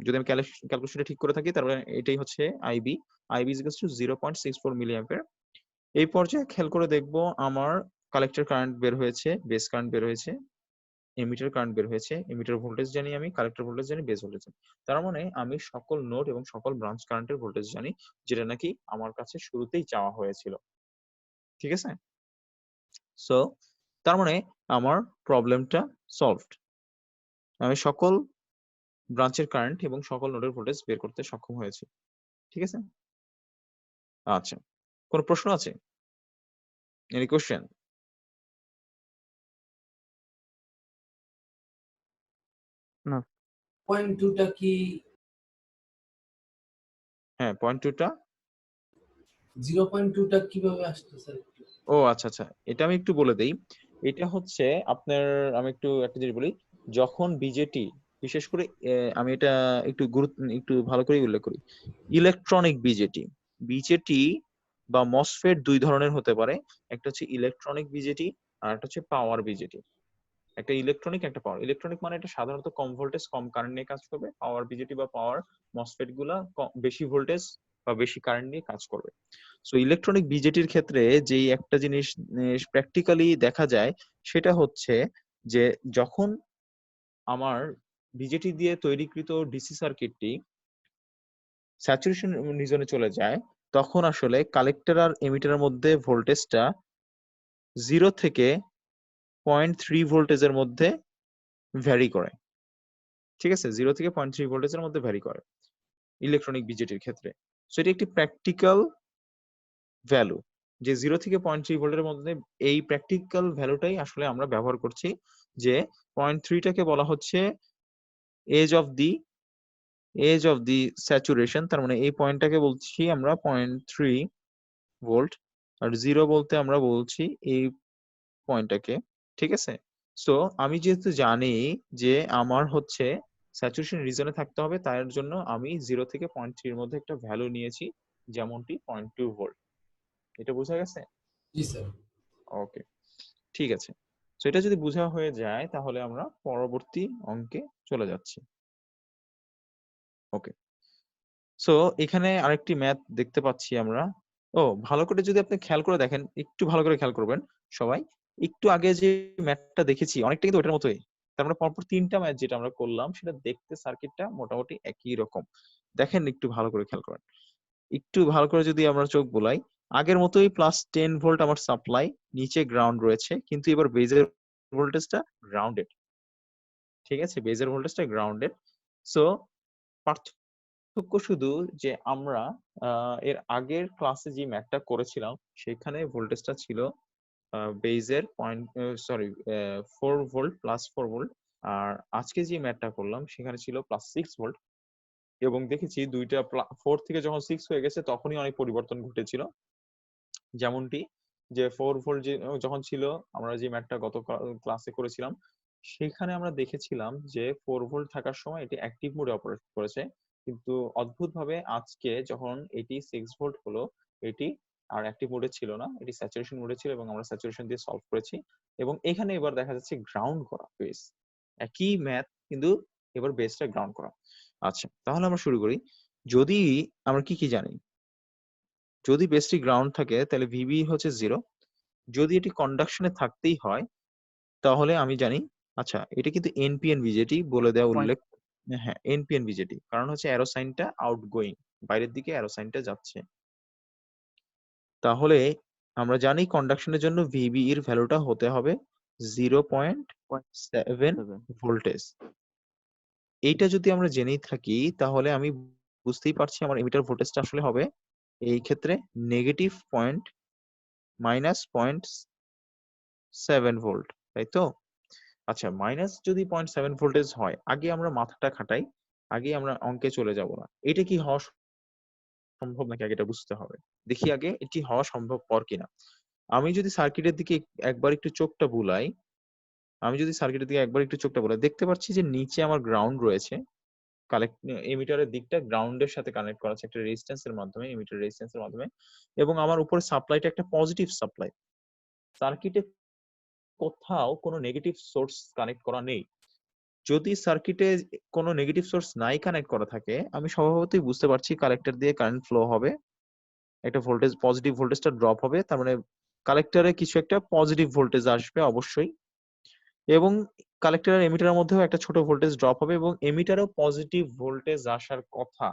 যদি আমি ক্যালকুলেশনটা ঠিক করে থাকি তাহলে এটাই হচ্ছে IB. IB is equals to 0.64 milli ampere. এই পর্যায়ে খেয়াল করে দেখবো আমার কালেক্টর কারেন্ট বের হয়েছে, বেস কারেন্ট বের হয়েছে, এমিটার কারেন্ট বের হয়েছে। এমিটার ভোল্টেজ জানি আমি, কালেক্টর ভোল্টেজ জানি, বেস ভোল্টেজ জানি। তার মানে আমি সকল নোড এবং সকল ব্রাঞ্চ কারেন্টের ভোল্টেজ জানি, যেটা নাকি আমার কাছে শুরুতেই চাওয়া হয়েছিল। ঠিক আছে? সো তার মানে আমার প্রবলেমটা সলভড। আমি সকল ব্রাঞ্চের কারেন্ট এবং সকল নোডের ভোল্টেজ বের করতে সক্ষম হয়েছি। ঠিক আছে? আচ্ছা, কোনো প্রশ্ন আছে? Any question?
না।
পয়েন্ট টুটা কি
হ্যাঁ, পয়েন্ট 2 টা
0.2টা কিভাবে আসতো স্যার?
ও আচ্ছা, আচ্ছা। এটা আমি একটু বলে দেই। এটা হচ্ছে আপনার, আমি একটু একটা জিনিস বলি। যখন বিজেটি, বিশেষ করে আমি এটা একটু ভালো করে উল্লেখ করি। Electronic BJD. বিজেটি বা মসফেট 2 ধরনের হতে পারে। একটা হচ্ছে ইলেকট্রনিক বিজেটি আর একটা হচ্ছে পাওয়ার বিজেটি। একটা ইলেকট্রনিক, একটা পাওয়ার। ইলেকট্রনিক মানে এটা সাধারণত কম ভোল্টেজ, কম কারেন্ট নিয়ে কাজ করবে। পাওয়ার বিজেটি বা পাওয়ার মসফেট গুলা বেশি ভোল্টেজ বা বেশি কারেন্ট নিয়ে কাজ করবে। সো ইলেকট্রনিক বিজেটির ক্ষেত্রে যেই একটা জিনিস প্র্যাকটিক্যালি দেখা যায়, সেটা হচ্ছে যে যখন আমার বিজেটি দিয়ে তৈরিকৃত ডিসি সার্কিটটি স্যাচুরেশন রিজনে চলে যায়, তখন আসলে কালেক্টর আর এমিটারের মধ্যে ভোল্টেজটা 0 থেকে 0.3 ভোল্টেজের মধ্যে ভ্যারি করে। ঠিক আছে? 0 থেকে 0.3 ভোল্টেজের মধ্যে ভ্যারি করে ইলেকট্রনিক বিজেটির ক্ষেত্রে। সো এটি একটি প্র্যাকটিক্যাল ভ্যালু, যে 0 থেকে 0.3 ভোল্টের মধ্যে। এই প্র্যাকটিক্যাল ভ্যালুটাই আসলে আমরা ব্যবহার করছি, যে 0.3 টাকে বলা হচ্ছে এজ অফ দি স্যাচুরেশন। তার মানে এই পয়েন্টটাকে বলছি আমরা 0.3 ভোল্ট, আর 0 বলতে আমরা বলছি এই পয়েন্টটাকে। ঠিক আছে? সো আমি যেহেতু জানি যে আমার হচ্ছে স্যাচুরেশন রিজনে থাকতে হবে, তার জন্য আমি 0 থেকে 0.3 এর মধ্যে একটা ভ্যালু নিয়েছি, যেমনটি 0.2 ভোল্ট। এটা বোঝা গেছে?
জি স্যার।
ওকে, ঠিক আছে। সো এটা যদি বোঝা হয়ে যায় তাহলে আমরা পরবর্তী অঙ্কে চলে যাচ্ছি। ওকে, সো এখানে আরেকটি ম্যাথ দেখতে পাচ্ছি আমরা। ও, ভালো করে যদি আপনি খেয়াল করে দেখেন, একটু ভালো করে খেয়াল করবেন সবাই। একটু আগে যে ম্যাথটা দেখেছি অনেকটা কিন্তু ওটার মতোই। তার মানে পরপর 3টা ম্যাথ যেটা আমরা করলাম, সেটা দেখতে সার্কিটটা মোটামুটি একই রকম। দেখেন, একটু ভালো করে খেয়াল করেন। একটু ভালো করে যদি আমরা চোখ বুলাই, আগের মতোই +10 ভোল্ট আমার সাপ্লাই, নিচে গ্রাউন্ড রয়েছে, কিন্তু এবার বেজের ভোল্টেজটা গ্রাউন্ডেড। ঠিক আছে? বেজের ভোল্টেজটা গ্রাউন্ডেড। সো পার্থক্য শুধু যে আমরা এর আগের ক্লাসে যে ম্যাথটা করেছিলাম, সেখানে ভোল্টেজটা ছিল বেজের 4 ভোল্ট, +4 ভোল্ট। আর আজকে যে ম্যাথটা করলাম সেখানে ছিল +6 ভোল্ট। এবং দেখেছি দুইটা 4 থেকে যখন 6 হয়ে গেছে তখনই অনেক পরিবর্তন ঘটেছিল। যেমনটি যে 4 ভোল্ট যখন ছিল, আমরা যে ম্যাথটা গত ক্লাসে করেছিলাম, সেখানে আমরা দেখেছিলাম যে 4 ভোল্ট থাকার সময় এটি অ্যাক্টিভ মোডে অপারেট করেছে। কিন্তু অদ্ভুতভাবে আজকে যখন এটি 6 ভোল্ট হলো, এটি আর অ্যাক্টিভ মোডে ছিল না, এটি স্যাচুরেশন মোডে ছিল এবং আমরা স্যাচুরেশন দিয়ে সলভ করেছি। এবং এখানে এবার দেখা যাচ্ছে গ্রাউন্ড করা বেস। একই ম্যাথ, কিন্তু এবার বেসটা গ্রাউন্ড করা। আচ্ছা, তাহলে আমরা শুরু করি। যদি আমরা কি জানি, যদি বেসটি গ্রাউন্ড থাকে তাহলে ভিবি হচ্ছে 0। যদি এটি কন্ডাকশনে থাকতেই হয় তাহলে আমি জানি, আচ্ছা এটা কিন্তু এনপিএন বিজেটি বলে দেওয়া উল্লেখ। হ্যাঁ, এনপিএন বিজেটি, কারণ হচ্ছে অ্যারো সাইনটা আউটগোয়িং, বাইরের দিকে অ্যারো সাইনটা যাচ্ছে। তাহলে আমরা জানি কন্ডাকশনের জন্য ভিবি এর ভ্যালুটা হতে হবে 0.7 ভোল্টেজ। এইটা যদি আমরা জেনেই থাকি তাহলে আমি বুঝতেই পারছি আমার এমিটার ভোল্টেজটা আসলে হবে এই ক্ষেত্রে নেগেটিভ পয়েন্ট -0.7 ভোল্ট, তাই তো? আচ্ছা, মাইনাস যদি 0.7 ভোল্টেজ হয়, আগে আমরা মাথাটা খাটাই, আগে আমরা অঙ্কে চলে যাব না। এটা কি হওয়া সম্ভব নাকি আগে এটা বুঝতে হবে। দেখি আগে এটি হওয়া সম্ভবপর কিনা। আমি যদি সার্কিটের দিকে একবার একটু চোখটা বুলাই, দেখতে পাচ্ছি যে নিচে আমার গ্রাউন্ড রয়েছে। কালেক্ট এমিটারের দিকটা গ্রাউন্ডের সাথে কানেক্ট করা আছে একটা রেজিস্ট্যান্সের মাধ্যমে, এমিটার রেজিস্ট্যান্সের মাধ্যমে। এবং আমার উপরে সাপ্লাইটা একটা পজিটিভ সাপ্লাই। সার্কিটে কোথাও কোনো নেগেটিভ সোর্স কানেক্ট করা নেই। যদি সার্কিটে কোনো নেগেটিভ সোর্স নাই কানেক্ট করা থাকে, আমি স্বভাবতই বুঝতে পারছি কালেক্টর দিয়ে কারেন্ট ফ্লো হবে, একটা ভোল্টেজ পজিটিভ ভোল্টেজটা ড্রপ হবে, তার মানে কালেক্টরে কিছু একটা পজিটিভ ভোল্টেজ আসবে অবশ্যই, এবং কালেক্টর আর এমিটারের মধ্যেও একটা ছোট ভোল্টেজ ড্রপ হবে, এবং এমিটারেও পজিটিভ ভোল্টেজ আসার কথা।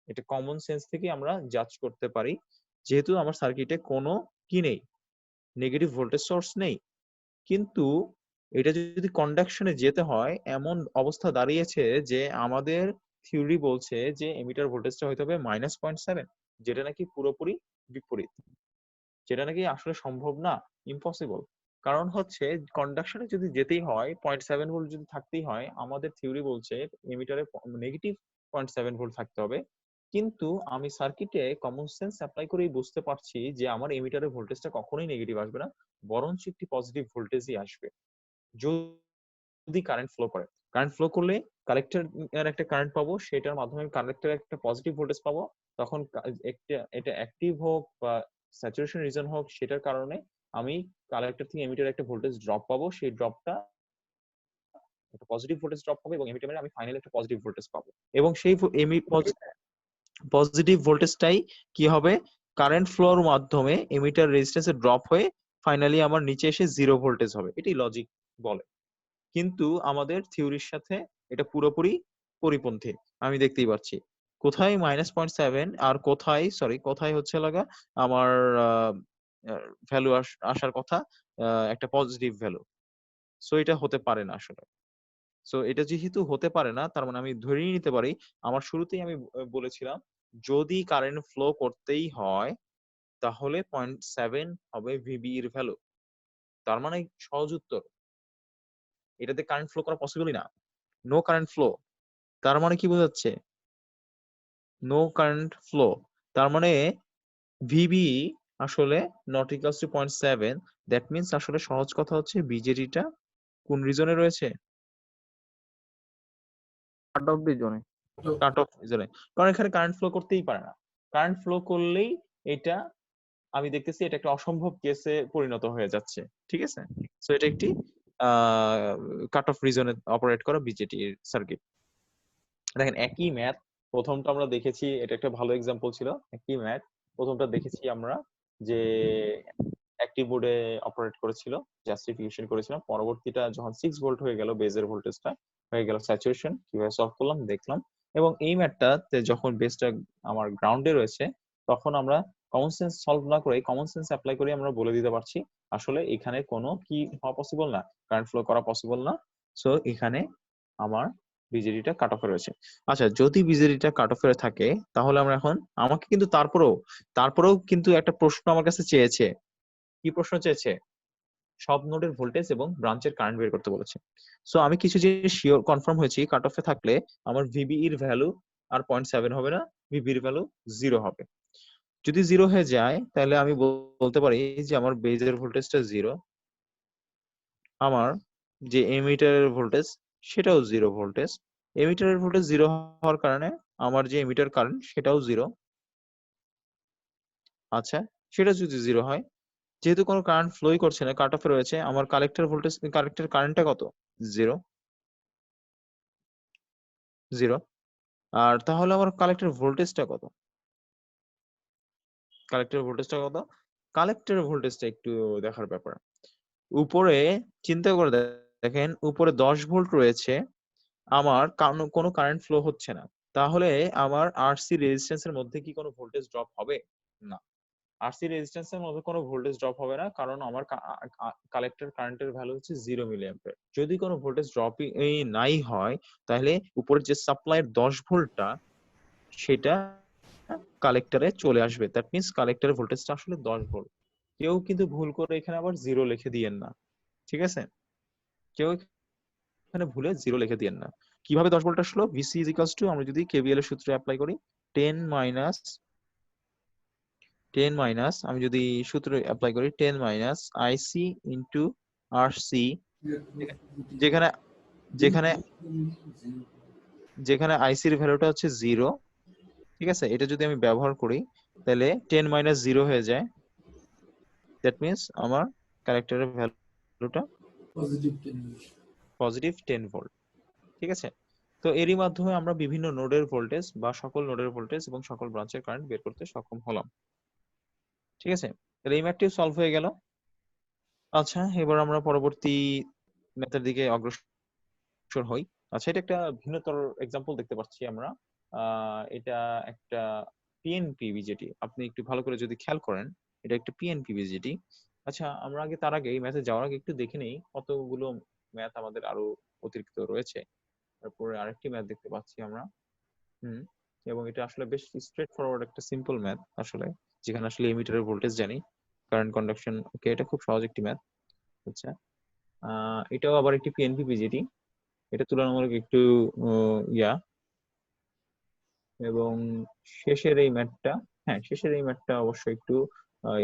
এটা কমন সেন্স থেকে আমরা জাজ করতে পারি, যেহেতু আমার সার্কিটে কোনো কি নেই, নেগেটিভ ভোল্টেজ সোর্স নেই। কিন্তু এটা যদি কন্ডাকশনে যেতে হয়, এমন অবস্থা দাঁড়িয়েছে যে আমাদের থিওরি বলছে যে এমিটার ভোল্টেজটা হইতে হবে -0.7, যেটা নাকি পুরোপুরি বিপরীত, যেটা নাকি আসলে সম্ভব না, ইম্পসিবল। কারণ হচ্ছে কন্ডাকশনে যদি যেতেই হয় 0.7 ভোল্ট যদি থাকতেই হয়, আমাদের থিওরি বলছে এমিটারে নেগেটিভ 0.7 ভোল্ট থাকতে হবে। কিন্তু আমি সার্কিটে কমন সেন্স অ্যাপ্লাই করেই বুঝতে পারছি যে আমার এমিটারের ভোল্টেজটা কখনোই নেগেটিভ আসবে না, বরঞ্চ একটি পজিটিভ ভোল্টেজই আসবে যদি কারেন্ট ফ্লো করে। কারেন্ট ফ্লো করলে কালেক্টর এর একটা কারেন্ট পাবো, সেটার মাধ্যমে কালেক্টরে একটা পজিটিভ ভোল্টেজ পাবো। তখন এটা অ্যাক্টিভ হোক বা স্যাচুরেশন রিজন হোক, সেটার কারণে আমি কালেক্টর থেকে এমিটারে একটা ভোল্টেজ ড্রপ পাবো। সেই ড্রপটা একটা পজিটিভ ভোল্টেজ ড্রপ পাবো, এবং এমিটারে আমি ফাইনালি একটা পজিটিভ ভোল্টেজ পাবো, এবং সেই পজিটিভ ভোল্টেজটাই কি হবে, কারেন্ট ফ্লোর মাধ্যমে এমিটার রেজিস্ট্যান্সে ড্রপ হয়ে ফাইনালি আমার নিচে এসে 0 ভোল্টেজ হবে। এটাই লজিক বলে। কিন্তু আমাদের থিওরির সাথে এটা পুরোপুরি পরিপন্থী, আমি দেখতেই পাচ্ছি। কোথায় -0.7 আর কোথায় হচ্ছে লাগা আমার ভ্যালু আসার কথা, একটা পজিটিভ ভ্যালু। সো এটা হতে পারে না আসলে। সো এটা যেহেতু হতে পারে না, তার মানে আমি ধরেই নিতে পারি, আমার শুরুতেই আমি বলেছিলাম, যদি কারেন্ট ফ্লো করতেই হয় তাহলে 0.7 হবে ভিবি এর ভ্যালু। তার মানে সহজ উত্তর, এটাতে কারেন্ট ফ্লো করা পসিবলই না, নো কারেন্ট ফ্লো। তার মানে কি বোঝাচ্ছে, নো কারেন্ট ফ্লো। তার মানে ভিবি আসলে not equals to 0.7। That means আসলে সহজ কথা হচ্ছে বিজেডিটা কোন রিজনে রয়েছে,
কাট অফ রিজনে।
Cut off রিজনে। কারণ এখানে কারেন্ট ফ্লো করতেই পারে না। কারেন্ট ফ্লো করলেই এটা আমি দেখতেছি এটা একটা অসম্ভব কেসে পরিণত হয়ে যাচ্ছে, ঠিক আছে। সো এটা একটি কাট অফ রিজনে অপারেট করা বিজেটি সার্কিট। দেখেন একই ম্যাথ, প্রথমটা আমরা দেখেছি, এটা একটা ভালো এক্সাম্পল ছিল। একই ম্যাথ, প্রথমটা দেখেছি আমরা যে অ্যাক্টিভ বোর্ডে অপারেট করেছিল, জাস্টিফিকেশন করেছিলাম। পরবর্তীটা যখন 6 ভোল্ট হয়ে গেল, বেজের ভোল্টেজটা হয়ে গেল স্যাচুরেশন, কিভাবে সলভ করলাম দেখলাম। এবং এই ম্যাথটাতে যখন বেসটা আমার গ্রাউন্ডে রয়েছে, তখন আমরা কমন সেন্স সলভ না করে কমন সেন্স অ্যাপ্লাই করে আমরা বলে দিতে পারছি আসলে এখানে কোনো কি হওয়া পসিবল না, কারেন্ট ফ্লো করা পসিবল না। সো এখানে আমার বিজেডিটা কাট অফে রয়েছে। আচ্ছা, যদি বিজেডিটা কাট অফে থাকে, তাহলে আমরা এখন, আমাকে কিন্তু তারপরেও কিন্তু একটা প্রশ্ন আমার কাছে চেয়েছে। কি প্রশ্ন চেয়েছে? সব নোডের ভোল্টেজ এবং ব্রাঞ্চের কারেন্ট বের করতে বলেছে। সো আমি কিছু জিনিস শিওর কনফার্ম হয়েছি, কাট অফে থাকলে আমার ভিবি এর ভ্যালু আর 0.7 হবে না, ভিবি এর ভ্যালু 0 হবে। যদি 0 হয়ে যায়, তাহলে আমি বলতে পারি যে আমার বেজের ভোল্টেজটা 0, আমার যে এমিটারের ভোল্টেজ সেটাও 0 ভোল্টেজ। এমিটারের ভোল্টেজ 0 হওয়ার কারণে আমার যে এমিটার কারেন্ট সেটাও 0। আচ্ছা, সেটা যদি 0 হয়, যেহেতু কোনো কারেন্ট ফ্লোই করছে না, কাট অফে রয়েছে, আমার কালেক্টর ভোল্টেজ, কালেক্টর কারেন্টটা কত? 0। আর তাহলে আমার কালেক্টর ভোল্টেজটা কত? কালেক্টর ভোল্টেজটা কত? কালেক্টর ভোল্টেজটা একটু দেখার ব্যাপার। উপরে চিন্তা করে দেখেন, উপরে 10 ভোল্ট রয়েছে, আমার কোনো কারেন্ট ফ্লো হচ্ছে না, তাহলে আমার আরসি রেজিস্ট্যান্সের মধ্যে কি কোনো ভোল্টেজ ড্রপ হবে? না, আরসি রেজিস্ট্যান্সের মধ্যে কোনো ভোল্টেজ ড্রপ হবে না, কারণ আমার কালেক্টর কারেন্টের ভ্যালু হচ্ছে 0 মিলি অ্যাম্পিয়ার। যদি কোনো ভোল্টেজ ড্রপ নাই হয়, তাহলে উপরের যে সাপ্লাইয়ের 10 ভোল্টটা সেটা কালেক্টরে চলে আসবে। দ্যাট মিন্স কালেক্টরের ভোল্টেজটা আসলে 10 ভোল্ট। কেউ কিন্তু ভুল করে এখানে আবার 0 লিখে দিয়েন না, ঠিক আছে? কেউ এখানে ভুলে 0 লিখে দিয়েন না। কিভাবে 10 ভোল্ট আসলো? ভিসি ইজ ইকুয়ালস টু, আমরা যদি কেভিএল এর সূত্র অ্যাপ্লাই করি, 10 মাইনাস আমি যদি সূত্র অ্যাপ্লাই করি 10 মাইনাস আইসি ইনটু আরসি, যেখানে যেখানে যেখানে আইসির ভ্যালুটা হচ্ছে 0, ঠিক আছে। এটা যদি আমি ব্যবহার করি, তাহলে 10 মাইনাস 0 হয়ে যায় দ্যাট মিন্স আমার কালেক্টরের ভ্যালুটা
পজিটিভ 10 ভোল্ট।
Positive 10 volt. ঠিক আছে, তো এরই মাধ্যমে আমরা বিভিন্ন নোডের ভোল্টেজ বা সকল নোডের ভোল্টেজ এবং সকল ব্রাঞ্চের কারেন্ট বের করতে সক্ষম হলাম। ঠিক আছে, তাহলে এই ম্যাথটিও সলভ হয়ে গেল। আচ্ছা, এবার আমরা পরবর্তী ম্যাথের দিকে অগ্রসর হই। আচ্ছা, এটা একটা ভিন্নতর এক্সাম্পল দেখতে পাচ্ছি আমরা। এটা একটা পিএনপি বিজেটি। আপনি একটু ভালো করে যদি খেয়াল করেন, এটা একটা পিএনপি বিজেটি। আচ্ছা, আমরা তার আগে এই ম্যাথে যাওয়ার আগে একটু দেখে নেই কতগুলো ম্যাথ আমাদের আরো অতিরিক্ত রয়েছে। তারপরে আরেকটি ম্যাথ দেখতে পাচ্ছি আমরা। এবং এটা আসলে বেশ স্ট্রেট ফরওয়ার্ড একটা সিম্পল ম্যাথ আসলে, যেখানে আসলে এমিটারের ভোল্টেজ জানি, কারেন্ট কন্ডাকশন। ওকে, এটা খুব সহজ একটি ম্যাথ। আচ্ছা, এটাও আবার একটি পিএনপি বিজেটি। এটা তুলনামূলক একটু ইয়া, এবং শেষের এই ম্যাথটা অবশ্যই একটু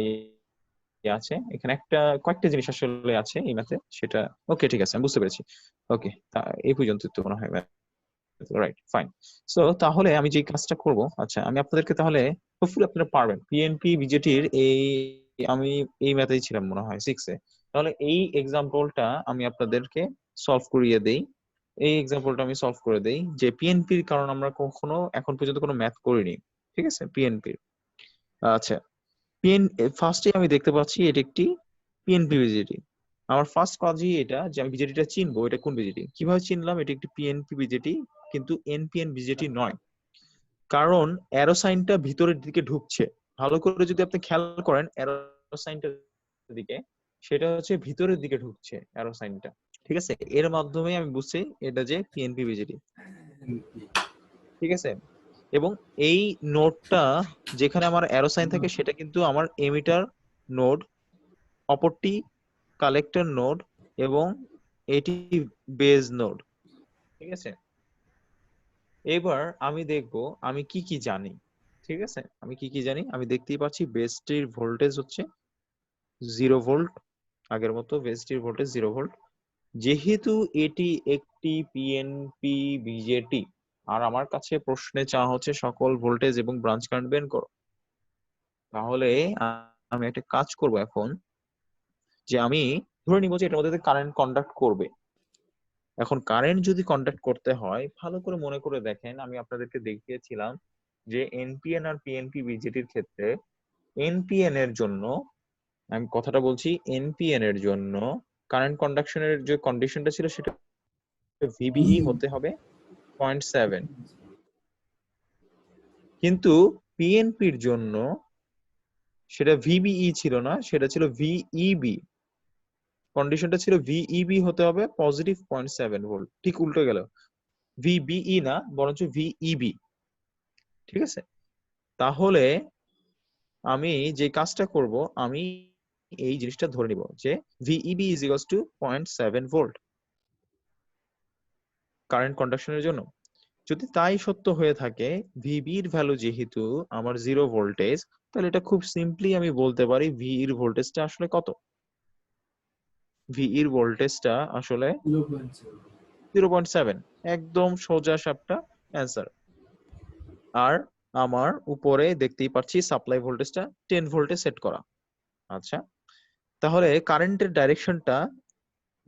ইয়ে আছে। এখানে কয়েকটা জিনিস আসলে আছে এই ম্যাথে, সেটা ওকে ঠিক আছে, আমি বুঝতে পেরেছি। ওকে, এই পর্যন্ত তো মনে হয় ম্যাথ, রাইট, ফাইন। সো তাহলে আমি যে কাজটা করব, আচ্ছা আমি আপনাদেরকে তাহলে, হোপফুলি আপনারা পারবেন। পিএনপি বিজেটির আমি এই ম্যাথেই ছিলাম মনে হয় 6 এ। তাহলে এই এক্সাম্পলটা আমি আপনাদেরকে সলভ করিয়ে দেই। এই এক্সাম্পলটা আমি সলভ করে দেই যে পিএনপির, কারণ আমরা কখনো এখন পর্যন্ত কোনো ম্যাথ করিনি। ঠিক আছে, পিএনপির। আচ্ছা, ফার্স্টে আমি দেখতে পাচ্ছি এটা একটি পিএনপি বিজেটি। আমার ফার্স্ট কাজই এটা যে আমি বিজেটিটা চিনবো, এটা কোন বিজেটি। কিভাবে চিনলাম এটা একটি পিএনপি বিজেটি কিন্তু এনপিএন বিজেটি নয়, কারণ অ্যারো সাইনটা ভিতরের দিকে ঢুকছে। ভালো করে যদি আপনি খেয়াল করেন অ্যারো সাইনটার দিকে, সেটা হচ্ছে ভিতরের দিকে ঢুকছে অ্যারো সাইনটা। ঠিক আছে, এর মাধ্যমে আমি বুঝছি এটা যে পিএনপি বিজেটি। ঠিক আছে, এবং এই নোডটা যেখানে আমার অ্যারো সাইন থাকে সেটা কিন্তু আমার এমিটার নোড, অপরটি কালেক্টর নোড, এবং এটি বেজ নোড। ঠিক আছে, এবার আমি দেখব আমি কি কি জানি। ঠিক আছে, আমি কি কি জানি, আমি দেখতেই পাচ্ছি বেসটির ভোল্টেজ হচ্ছে 0 ভোল্ট, আগের মতো বেসটির ভোল্টেজ 0 ভোল্ট। যেহেতু এটি একটি পিএনপি বিজেটি, আর আমার কাছে প্রশ্নে চাওয়া হচ্ছে সকল ভোল্টেজ এবং ব্রাঞ্চ কারেন্ট বের করো, তাহলে আমি একটা কাজ করব এখন, যে আমি ধরে নিব যে এটার মধ্যে কারেন্ট কন্ডাক্ট করবে। এখন কারেন্ট যদি কন্ডাক্ট করতে হয়, ভালো করে মনে করে দেখেন, আমি আপনাদেরকে দেখিয়েছিলাম যে এনপিএন আর পিএনপি বিজেটির ক্ষেত্রে এনপিএন এর জন্য, আমি কথাটা বলছি, এনপিএন এর জন্য কারেন্ট কন্ডাকশনের যে কন্ডিশনটা ছিল সেটা ভিবিই হতে হবে 0.7, কিন্তু পিএনপির জন্য সেটা ভিবিই ছিল না, সেটা ছিল ভিইবি। কন্ডিশনটা ছিল ভিইবি হতে হবে পজিটিভ 0.7 ভোল্ট। ঠিক উল্টো গেল, ভিবিই না বরঞ্চ ভিইবি। ঠিক আছে, তাহলে আমি যে কাজটা করব, আমি এই জিনিসটা ধরে নিব যে VBE is equals to 0.7 volt current কন্ডাকশনের জন্য। যদি তাই সত্য হয়ে থাকে, ভিবির ভ্যালু যেহেতু আমার 0 ভোল্টেজ, তাহলে এটা খুব সিম্পলি আমি বলতে পারি ভি এর ভোল্টেজটা আসলে কত। ভি এর ভোল্টেজটা আসলে 0.7, একদম সোজা সাপটা অ্যান্সার। আর আমার উপরে দেখতেই পাচ্ছি সাপ্লাই ভোল্টেজটা 10 ভোল্টে সেট করা। আচ্ছা, তাহলে কারেন্টের ডাইরেকশনটা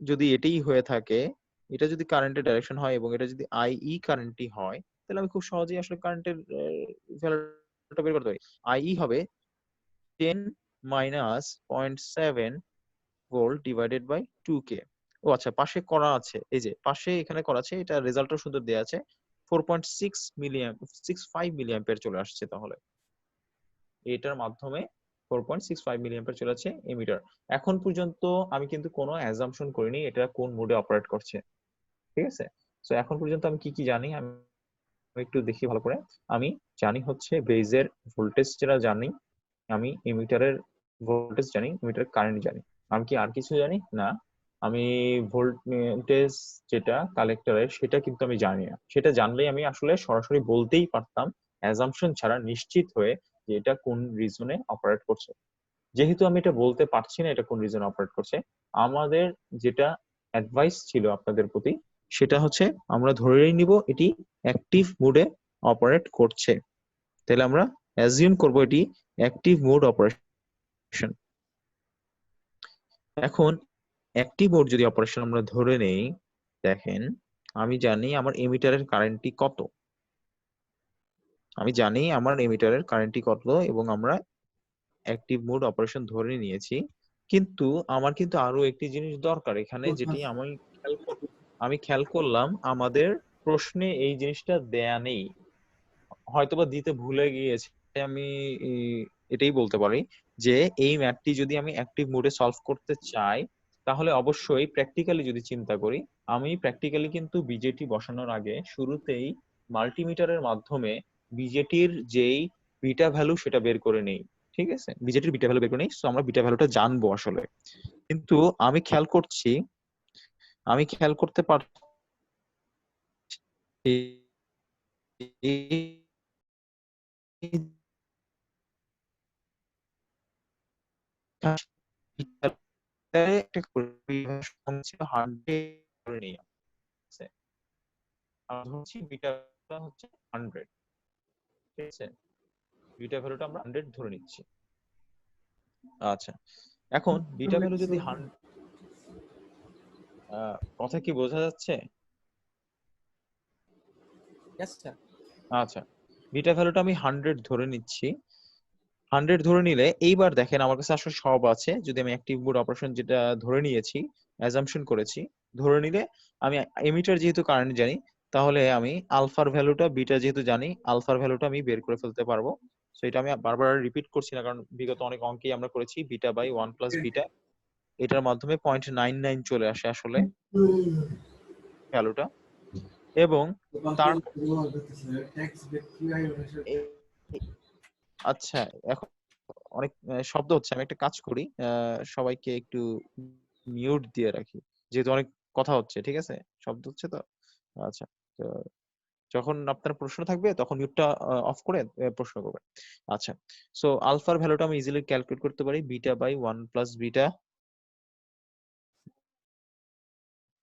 যদি এটাই হয়ে থাকে, এটা যদি কারেন্টের ডাইরেকশন হয় এবং এটা যদি আইই কারেন্টই হয়, তাহলে আমি খুব সহজেই আসলে কারেন্টের ভ্যালুটা বের করতে পারি। আইই হবে 10 minus 0.7 volt divided by 2k। ও আচ্ছা, পাশে করা আছে, এই যে পাশে এখানে করা আছে, এটা রেজাল্টও সুন্দর দেয়া আছে, 4.65 মিলি অ্যাম্পিয়ার চলে আসছে। তাহলে এটার মাধ্যমে 4.65 মিলি অ্যাম্পিয়ার চলে আসছে এমিটার। এখন পর্যন্ত আমি কিন্তু কোনো অ্যাজাম্পশন করিনি এটা কোন মোডে অপারেট করছে। ঠিক আছে, সো এখন পর্যন্ত আমি কি কি জানি আমি একটু দেখি ভালো করে। আমি জানি হচ্ছে বেজের ভোল্টেজ যেটা জানি, আমি এমিটারের ভোল্টেজ জানি, এমিটারের কারেন্ট জানি। আমি কি আর কিছু জানি না? আমি ভোল্টেজ যেটা কালেক্টরের সেটা কিন্তু আমি জানি না। সেটা জানলেই আমি আসলে সরাসরি বলতেই পারতাম অ্যাজাম্পশন ছাড়া নিশ্চিত হয়ে যে এটা কোন রিজনে অপারেট করছে। যেহেতু আমি এটা বলতে পারছি না এটা কোন রিজনে অপারেট করছে, আমাদের যেটা অ্যাডভাইস ছিল আপনাদের প্রতি সেটা হচ্ছে আমরা ধরেই নিব এটি অ্যাক্টিভ মোডে অপারেট করছে। তাহলে আমরা অ্যাজিউম করব এটি অ্যাক্টিভ মোড অপারেশন। এখন একটি বোর্ড যদি অপারেশন আমরা ধরে নেই, দেখেন আমি জানি আমার এমিটারের কারেন্টটি কত, এবং আমরা অ্যাক্টিভ মোড অপারেশন ধরে নিয়েছি। কিন্তু আমার কিন্তু আরো একটি জিনিস দরকার এখানে, যেটি আমি খেয়াল করলাম আমাদের প্রশ্নে এই জিনিসটা দেয়া নেই, হয়তোবা দিতে ভুলে গিয়েছে। আমি এটাই বলতে পারি যে এই ম্যাথটি যদি আমি অ্যাক্টিভ মোডে সলভ করতে চাই, তাহলে অবশ্যই প্র্যাকটিক্যালি যদি চিন্তা করি, আমি প্র্যাকটিক্যালি কিন্তু বিজেটি বসানোর আগে শুরুতেই মাল্টিমিটারের মাধ্যমে বিজেটির যেই বিটা ভ্যালু সেটা বের করে নেই। ঠিক আছে, বিজেটির বিটা ভ্যালু বের করে নেই, সো আমরা বিটা ভ্যালুটা জানবো আসলে। কিন্তু আমি খেয়াল করতে পারছি একটা পরিভাষা ছিল 100 ধরে নিই, আছে আমরা ধরছি বিটা হচ্ছে 100, ঠিক আছে, বিটা ভ্যালুটা আমরা 100 ধরে নিচ্ছি। আচ্ছা, এখন বিটা ভ্যালু যদি 100, কথা কি বোঝা যাচ্ছে? আচ্ছা, বিটা ভ্যালুটা আমি 100 ধরে নিচ্ছি। 100 ধরে নিলে এইবার দেখেন আমার কাছে আসলে সব আছে, যদি আমি অ্যাক্টিভ মোড অপারেশন যেটা ধরে নিয়েছি, অ্যাজাম্পশন করেছি, ধরে নিলে আমি এমিটার যেহেতু কারেন্ট জানি, তাহলে আমি আলফার ভ্যালুটা, বিটা যেহেতু জানি, আলফার ভ্যালুটা আমি বের করে ফেলতে পারবো। সো এটা আমি বারবার রিপিট করছি না, কারণ বিগত অনেক অঙ্কেই আমরা করেছি বিটা বাই 1 প্লাস বিটা, এটার মাধ্যমে 0.99 চলে আসে আসলে ভ্যালুটা। এবং তার এ- আচ্ছা, এখন অনেক শব্দ হচ্ছে, আমি একটা কাজ করি, সবাইকে একটু মিউট দিয়ে রাখি, যেহেতু অনেক কথা হচ্ছে, ঠিক আছে, শব্দ হচ্ছে তো। আচ্ছা, তো যখন আপনার প্রশ্ন থাকবে তখন মিউটটা অফ করে প্রশ্ন করবেন। আচ্ছা, সো আলফার ভ্যালুটা আমি ইজিলি ক্যালকুলেট করতে পারি, beta by 1 plus beta,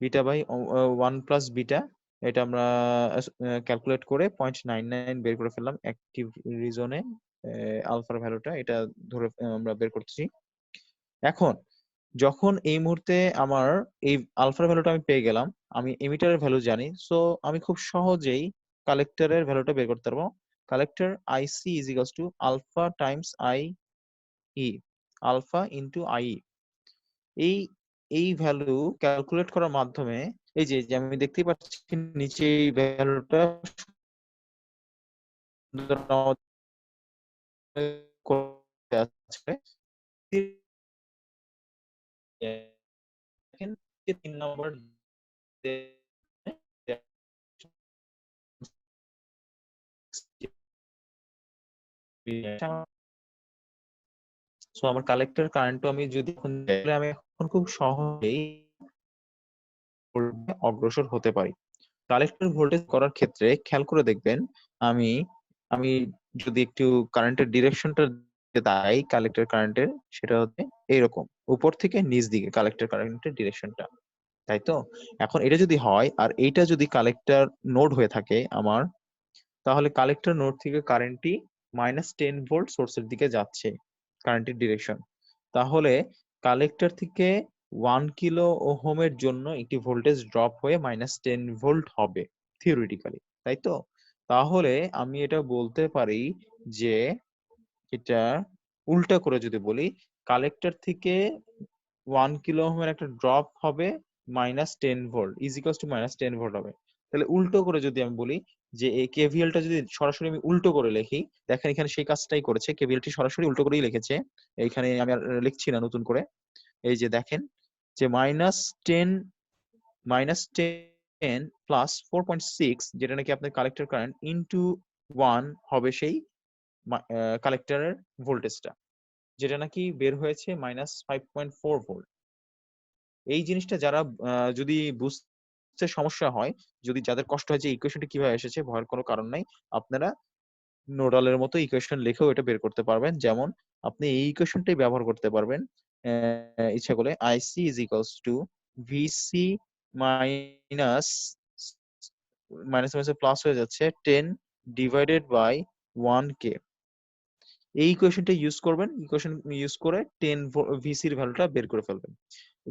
beta by 1 plus beta, এটা আমরা ক্যালকুলেট করে 0.99 বের করে ফেললাম অ্যাক্টিভ রিজনে। আলফার ভ্যালুটা এটা ধরে আমরা বের করতেছি। এখন যখন এই মুহূর্তে আমার এই আলফার ভ্যালুটা আমি পেয়ে গেলাম, আমি এমিটারের ভ্যালু জানি, সো আমি খুব সহজেই কালেক্টরের ভ্যালুটা বের করতে পারবো। Collector IC is equals to alpha times I E, alpha into I. এই এই ভ্যালু ক্যালকুলেট করার মাধ্যমে এই যে যে আমি দেখতেই পাচ্ছি নিচে এই ভ্যালুটা আছে, দেখেন যে 3 নম্বর সো আমার কালেক্টর কারেন্ট আমি যদি এখন তাহলে আমি এখন খুব সহজেই অগ্রসর হতে পারি। কালেক্টর ভোল্টেজ করার ক্ষেত্রে খেয়াল করে দেখবেন, আমি আমি যদি একটু কারেন্টের ডিরেকশনটা দেই কালেক্টর কারেন্টের, সেটা হচ্ছে এইরকম, উপর থেকে নিচ দিকে কালেক্টর কারেন্টের ডিরেকশনটা, তাই তো। এখন এটা যদি হয় আর এইটা যদি কালেক্টর নোড হয়ে থাকে আমার, তাহলে কালেক্টর নোড থেকে কারেন্টটি -10 ভোল্ট সোর্সের দিকে যাচ্ছে, কারেন্টের ডিরেকশন। তাহলে কালেক্টর থেকে 1 কিলো ওহমের জন্য একটি ভোল্টেজ ড্রপ হয়ে -10 ভোল্ট হবে থিওরিটিক্যালি, তাই তো। তাহলে আমি এটা বলতে পারি যে এটা উল্টা করে যদি বলি, কালেক্টর থেকে 1 কিলো ওহমের একটা ড্রপ হবে -10 volt, is equals two -10 volt হবে। তাহলে উল্টো করে যদি আমি বলি যে এই কেভিএলটা যদি সরাসরি আমি উল্টো করে লিখি, দেখেন এখানে সেই কাজটাই করেছে, কেভিএলটি সরাসরি উল্টো করেই লিখেছে, এইখানে আমি আর লিখছি না নতুন করে। এই যে দেখেন যে -10 প্লাস 4.6, যেটা নাকি আপনার কালেক্টর কারেন্ট, ইনটু 1 হবে সেই কালেক্টরের ভোল্টেজটা, যেটা নাকি বের হয়েছে -5.4 ভোল্ট। এই জিনিসটা যারা যদি বুঝতে সমস্যা হয়, যদি যাদের কষ্ট হয় যে ইকুয়েশনটা কিভাবে এসেছে, ভয়ের কোনো কারণ নাই, আপনারা নোডালের মতো ইকুয়েশন লিখেও এটা বের করতে পারবেন। যেমন আপনি এই ইকুয়েশনটাই ব্যবহার করতে পারবেন, ইচ্ছা করলে IC is equals to VC minus minus minus plus হয়ে যাচ্ছে 10 ডিভাইডেড বাই 1 কে। এই ইকুয়েশনটা ইউজ করবেন, ইকুয়েশন ইউজ করে 10 ভিসির ভ্যালুটা বের করে ফেলবেন।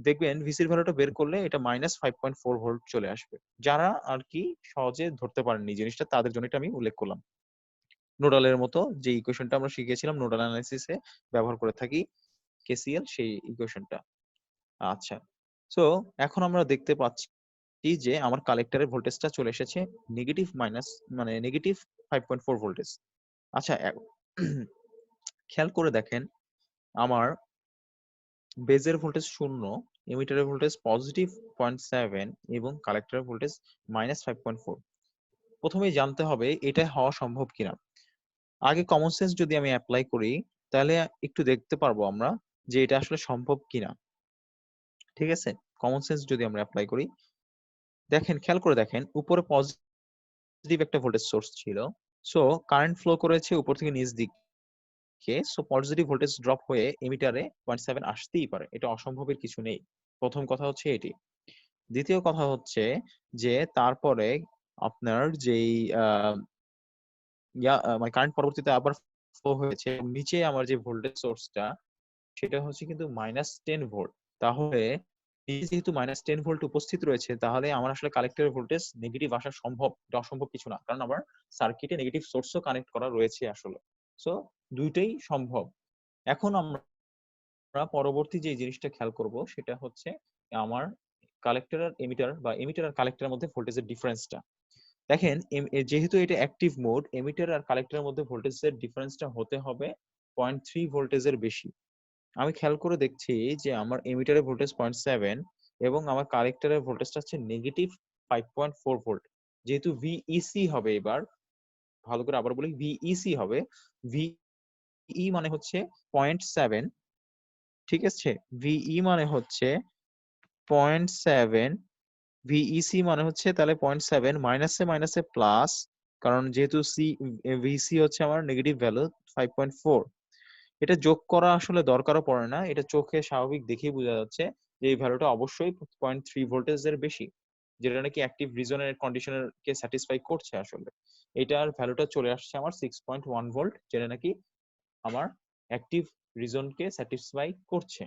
দেখবেন ভিসির ভ্যালুটা বের করলে এটা -5.4 ভোল্ট চলে আসবে। যারা আর কি সহজে ধরতে পারেননি জিনিসটা তাদের জন্য এটা আমি উল্লেখ করলাম। নোডালের মতো যে ইকুয়েশনটা আমরা শিখেছিলাম নোডাল অ্যানালাইসিসে ব্যবহার করে থাকি কেসিএল সেই ইকুয়েশনটা। আচ্ছা, সো এখন আমরা দেখতে পাচ্ছি যে আমার কালেক্টরের ভোল্টেজটা চলে এসেছে নেগেটিভ মাইনাস মানে নেগেটিভ 5.4 ভোল্টেজ। আচ্ছা, খেয়াল করে দেখেন আমার বেজের ভোল্টেজ 0, এমিটারের ভোল্টেজ পজিটিভ 0.7 এবং কালেক্টরের ভোল্টেজ -5.4। প্রথমেই জানতে হবে এটা হওয়া সম্ভব কিনা। আগে কমন সেন্স যদি আমি অ্যাপ্লাই করি তাহলে একটু দেখতে পারবো আমরা যে এটা আসলে সম্ভব কিনা। ঠিক আছে, কমন সেন্স যদি আমরা অ্যাপ্লাই করি, দেখেন খেয়াল করে দেখেন উপরে পজিটিভ একটা ভোল্টেজ সোর্স ছিল, সো কারেন্ট ফ্লো করেছে উপর থেকে নিচ দিকে, সো পজিটিভ ভোল্টেজ ড্রপ হয়ে এমিটারে 0.7 আসতেই পারে, এটা অসম্ভবের কিছু নেই। প্রথম কথা হচ্ছে এটি। দ্বিতীয় কথা হচ্ছে যে তারপরে আপনার যেই মানে কারেন্ট পরবর্তীতে আবার ফ্লো হয়েছে নিচে আমার যে ভোল্টেজ সোর্সটা সেটা হচ্ছে কিন্তু -10 ভোল্ট। তাহলে নিচে যেহেতু -10 ভোল্ট উপস্থিত রয়েছে তাহলে আমার আসলে কালেক্টরের ভোল্টেজ নেগেটিভ আসা সম্ভব, এটা অসম্ভব কিছু না, কারণ আমার সার্কিটে নেগেটিভ সোর্সও কানেক্ট করা রয়েছে আসলে। সো দুইটাই সম্ভব। এখন আমরা পরবর্তী যে জিনিসটা খেয়াল করব সেটা হচ্ছে আমার কালেক্টর আর এমিটার বা এমিটার আর কালেক্টরের মধ্যে ভোল্টেজের ডিফারেন্সটা। দেখেন যেহেতু এটা অ্যাক্টিভ মোড, এমিটার আর কালেক্টরের মধ্যে ভোল্টেজের ডিফারেন্সটা হতে হবে 0.3 ভোল্টেজের বেশি। আমি খেয়াল করে দেখছি যে আমার এমিটারের ভোল্টেজ 0.7 এবং আমার কালেক্টরের ভোল্টেজটা হচ্ছে নেগেটিভ 5.4 ভোল্ট। যেহেতু ভিইসি হবে এবার, ভালো করে আবার বলি ভিইসি হবে, ভিই মানে হচ্ছে 0.7, ঠিক আছে, ভিই মানে হচ্ছে 0.7, ভিইসি মানে হচ্ছে তাহলে 0.7 মাইনাসে মাইনাসে প্লাস, কারণ যেহেতু ভিসি হচ্ছে আমার নেগেটিভ ভ্যালু 5.4, এটা যোগ করা আসলে দরকারও পড়ে না, এটা চোখে স্বাভাবিক দেখেই বোঝা যাচ্ছে যে এই ভ্যালুটা অবশ্যই 0.3 ভোল্টেজের বেশি, যেটা নাকি অ্যাক্টিভ রিজনের কন্ডিশনের কে স্যাটিসফাই করছে আসলে। এটার ভ্যালুটা চলে আসছে আমার 6.1 ভোল্ট, যেটা নাকি আমার অ্যাক্টিভ রিজনকে স্যাটিসফাই করছে।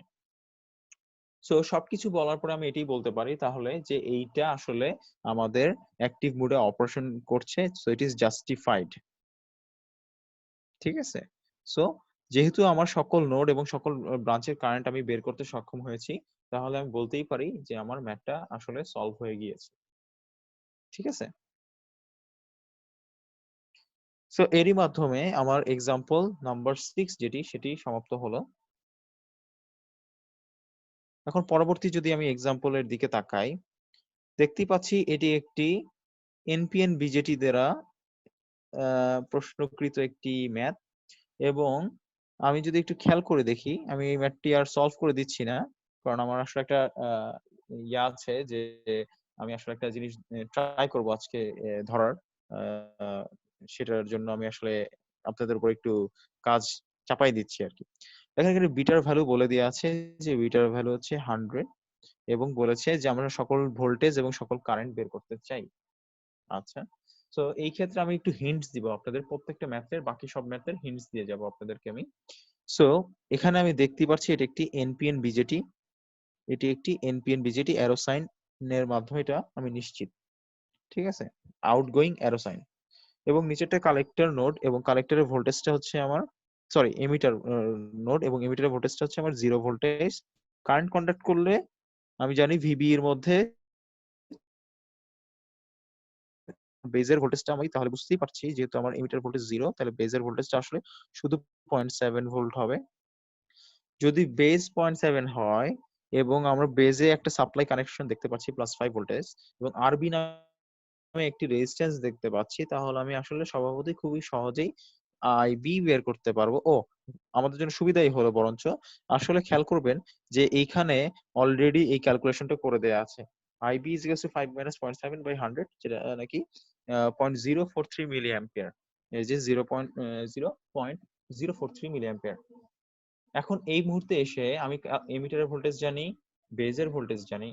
সো সবকিছু বলার পরে আমি এটাই বলতে পারি তাহলে যে এইটা আসলে আমাদের অ্যাক্টিভ মোডে অপারেশন করছে, সো ইট ইজ জাস্টিফাইড। ঠিক আছে, সো যেহেতু আমার সকল নোড এবং সকল ব্রাঞ্চের কারেন্ট আমি বের করতে সক্ষম হয়েছি, তাহলে আমি বলতেই পারি যে আমার ম্যাথটা আসলে সলভ হয়ে গিয়েছে। ঠিক আছে, সো এরই মাধ্যমে আমার এক্সাম্পল নাম্বার 6 যেটি সেটি সমাপ্ত হলো। এখন পরবর্তী যদি আমি এক্সাম্পলের দিকে তাকাই, দেখতেই পাচ্ছি এটি একটি এনপিএন বিজেটি দ্বারা প্রশ্নকৃত একটি ম্যাথ, এবং আমি যদি একটু খেয়াল করে দেখি, আমি এই ম্যাথটি আর সলভ করে দিচ্ছি না, কারণ আমার আসলে একটা ইয়া আছে যে আমি আসলে একটা জিনিস ট্রাই করব আজকে ধরার, আহ, সেটার জন্য আমি আসলে আপনাদের উপর একটু কাজ চাপাই দিচ্ছি আর কি। দেখেন এখানে বিটার ভ্যালু বলে দেওয়া আছে যে বিটার ভ্যালু হচ্ছে 100 এবং বলেছে যে আমরা সকল ভোল্টেজ এবং সকল কারেন্ট বের করতে চাই। আচ্ছা, তো এই ক্ষেত্রে আমি একটু হিন্টস দিব আপনাদের, প্রত্যেকটা ম্যাথের বাকি সব ম্যাথের হিন্টস দিয়ে যাব আপনাদেরকে আমি। সো এখানে আমি দেখতে পাচ্ছি এটা একটি এনপিএন বিজেটি, এটি একটি এনপিএন বিজেটি অ্যারো সাইন এর মাধ্যমে এটা আমি নিশ্চিত। ঠিক আছে, আউটগোয়িং অ্যারো সাইন, এবং নিচেরটা কালেক্টর নোড এবং কালেক্টরের ভোল্টেজটা হচ্ছে আমার সরি এমিটার নোড এবং এমিটারের ভোল্টেজটা হচ্ছে আমার 0 ভোল্টেজ। কারেন্ট কন্ডাক্ট করলে আমি জানি ভিবি এর মধ্যে বেজের ভোল্টেজটা আমি তাহলে বুঝতেই পারছি যেহেতু আমার এমিটার ভোল্টেজ 0, তাহলে বেজের ভোল্টেজটা আসলে শুধু 0.7 ভোল্ট হবে। যদি বেজ 0.7 হয় এবং আমরা বেজে একটা সাপ্লাই কানেকশন দেখতে পাচ্ছি +5 ভোল্টেজ এবং আরবি নামে একটি রেজিস্ট্যান্স দেখতে পাচ্ছি, তাহলে আমি আসলে স্বভাবতই খুবই সহজেই আইবি বের করতে পারবো। ও, আমাদের জন্য সুবিধাই হলো বরঞ্চ, আসলে খেয়াল করবেন যে এইখানে অলরেডি এই ক্যালকুলেশনটা করে দেয়া আছে। আইবি ইজ ইকুয়াল টু 5 - 0.7/100, যেটা নাকি 0.043 মিলি অ্যাম্পিয়ার, এই যে 0.043 মিলি অ্যাম্পিয়ার। এখন এই মুহূর্তে এসে আমি এমিটারের ভোল্টেজ জানি, বেজের ভোল্টেজ জানি।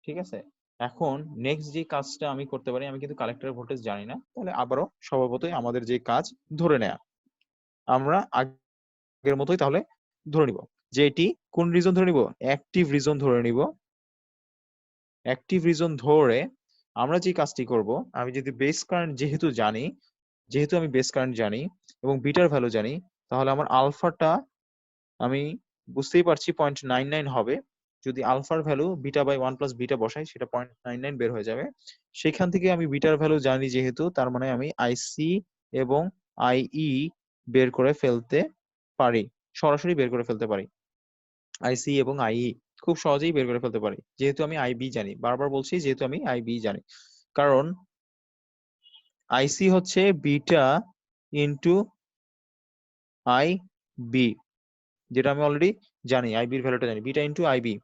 ঠিক আছে, এখন নেক্সট যে কাজটা আমি করতে পারি, আমি কিন্তু কালেক্টরের ভোল্টেজ জানি না, তাহলে আবারও স্বভাবতই আমাদের যে কাজ ধরে নেয়া। আমরা আগের মতোই তাহলে ধরে নিব যে এটি কোন রিজন ধরে নিব, অ্যাক্টিভ রিজন ধরে নিব। অ্যাক্টিভ রিজন ধরে আমরা যে কাজটি করব, আমি যদি বেস কারেন্ট যেহেতু আমি বেস কারেন্ট জানি এবং বিটার ভ্যালু জানি, তাহলে আমার আলফাটা আমি বুঝতেই পারছি 0.99 হবে। যদি আলফার value beta by 1 plus beta বসাই, সেটা 0.99 বের হয়ে যাবে। সেখান থেকে আমি বিটার ভ্যালু জানি যেহেতু, তার মানে আমি আইসি এবং আইই বের করে ফেলতে পারি, সরাসরি বের করে ফেলতে পারি। আইসি এবং আইই খুব সহজেই বের করে ফেলতে পারি, যেহেতু আমি আইবি জানি। বারবার বলছি যেহেতু আমি আইবি জানি, কারণ আইসি হচ্ছে বিটা ইন্টু আই বি, যেটা আমি অলরেডি জানি, আইবির ভ্যালুটা জানি, বিটা ইন্টু আইবি।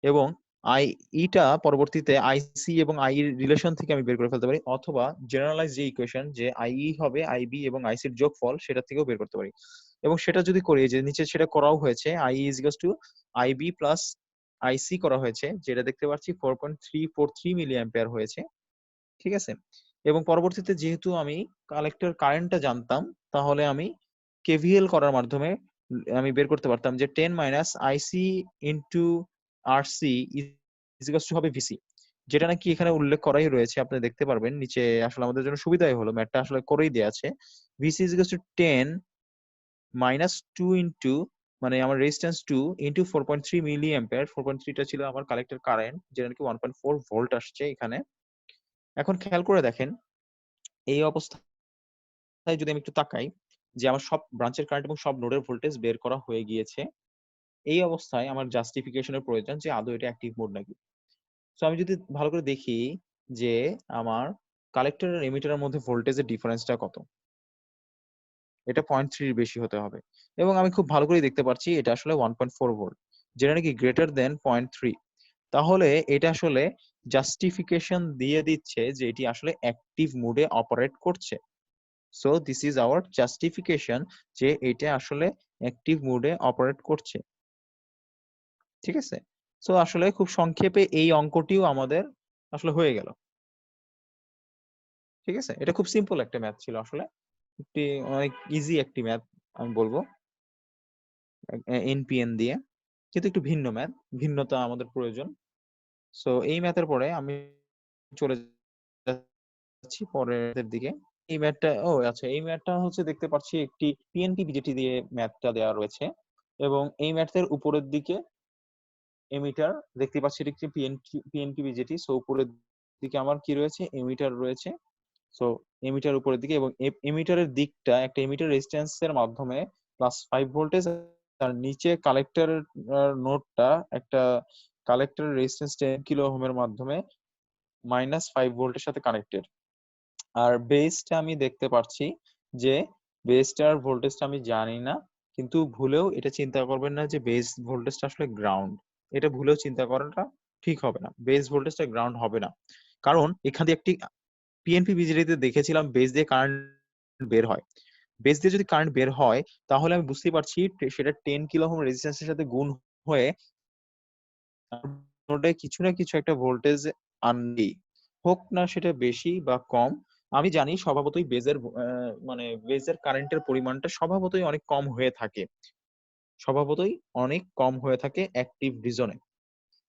এবং আইইটা পরবর্তীতে আইসি এবং আই এর রিলেশন থেকে আমি বের করে ফেলতে পারি, অথবা জেনারেলাইজ যে ইকুয়েশন যে আইই হবে আইবি এবং আইসির যোগফল, সেটা থেকেও বের করতে পারি। এবং সেটা যদি করি, যে নিচে সেটা করাও হয়েছে, I is equals to IB plus IC করা হয়েছে, যেটা দেখতে পাচ্ছি 4.343 মিলি অ্যাম্পিয়ার হয়েছে। ঠিক আছে। এবং পরবর্তীতে যেহেতু আমি কালেক্টর কারেন্টটা জানতাম, তাহলে আমি কেভিএল করার মাধ্যমে আমি বের করতে পারতাম যে 10 minus IC into RC is to হবে ভিসি, যেটা নাকি এখানে উল্লেখ করাই রয়েছে, আপনি দেখতে পারবেন নিচে। আসলে আমাদের জন্য সুবিধাই হলো, ম্যাথটা আসলে করেই দেওয়া আছে। VC is to 10 minus 2 into, মানে আমার রেজিস্ট্যান্স 2 ইন্টু 4.3 মিলি অ্যাম্পিয়ার। 4.3টা ছিল আমার কালেক্টর কারেন্ট, যেটা নাকি 1.4 ভোল্ট আসছে এখানে। এখন খেয়াল করে দেখেন, এই অবস্থায় যদি আমি একটু তাকাই যে আমার সব ব্রাঞ্চের কারেন্ট এবং সব নোডের ভোল্টেজ বের করা হয়ে গিয়েছে, এই অবস্থায় আমার জাস্টিফিকেশনের প্রয়োজন যে আদৌ এটা অ্যাক্টিভ মোড নাকি। সো আমি যদি ভালো করে দেখি যে আমার কালেক্টর আর এমিটারের মধ্যে ভোল্টেজের ডিফারেন্সটা কত, এটা 0.3 বেশি হতে হবে। এবং আমি খুব ভালো করে দেখতে পাচ্ছি এটা আসলে 1.4 ভোল্ট, যেটা নাকি গ্রেটার দেন 0.3। তাহলে এটা আসলে জাস্টিফিকেশন দিয়ে দিচ্ছে যে এটি আসলে অ্যাক্টিভ মোডে অপারেট করছে। So this is our justification যে এটা আসলে অ্যাক্টিভ মোডে অপারেট করছে। ঠিক আছে। সো আসলে খুব সংক্ষেপে এই অঙ্কটিও আমাদের আসলে হয়ে গেল। ঠিক আছে, এটা খুব সিম্পল একটা ম্যাথ ছিল আসলে, একটি অনেক ইজি একটি ম্যাথ আমি বলবো, এনপিএন দিয়ে, কিন্তু একটু ভিন্ন ম্যাথ, ভিন্নতা আমাদের প্রয়োজন। সো এই ম্যাথের পরে আমি চলে যাচ্ছি পরের দিকে। এই ম্যাথটা, ও আচ্ছা, এই ম্যাথটা হচ্ছে দেখতে পাচ্ছি একটি পিএনপি বিজেটি দিয়ে ম্যাথটা দেওয়া রয়েছে, এবং এই ম্যাথের উপরের দিকে এমিটার দেখতে পাচ্ছি, এটা একটি পিএনপি বিজেটি। সো উপরের দিকে আমার কি রয়েছে, এমিটার রয়েছে। সো এমিটার উপরের দিকে, এবং এমিটারের দিকটা একটা এমিটার রেজিস্ট্যান্সের মাধ্যমে +5 ভোল্টেজ, আর নিচে কালেক্টর নোডটা একটা কালেক্টর রেজিস্ট্যান্স 10 কিলো ওহমের মাধ্যমে -5 ভোল্টের সাথে কানেক্টেড। আর বেসটা আমি দেখতে পাচ্ছি যে বেসটার ভোল্টেজটা আমি জানি না, কিন্তু ভুলেও এটা চিন্তা করবেন না যে বেস ভোল্টেজটা আসলে গ্রাউন্ড। এটা ভুলেও চিন্তা করাটা ঠিক হবে না, বেস ভোল্টেজটা গ্রাউন্ড হবে না। কারণ এখান দিয়ে একটি পিএনপি বিজেডিতে দেখেছিলাম বেস দিয়ে কারেন্ট বের হয়। বেস দিয়ে যদি কারেন্ট বের হয়, তাহলে আমি বুঝতেই পারছি সেটা 10 কিলো ওহম রেজিস্ট্যান্সের সাথে গুণ হয়ে নোডে কিছু না কিছু একটা ভোল্টেজ আনবেই, হোক না সেটা বেশি বা কম। আমি জানি স্বভাবতই মানে বেজের কারেন্টের পরিমাণটা স্বভাবতই অনেক কম হয়ে থাকে, স্বভাবতই অনেক কম হয়ে থাকে অ্যাক্টিভ রিজনে।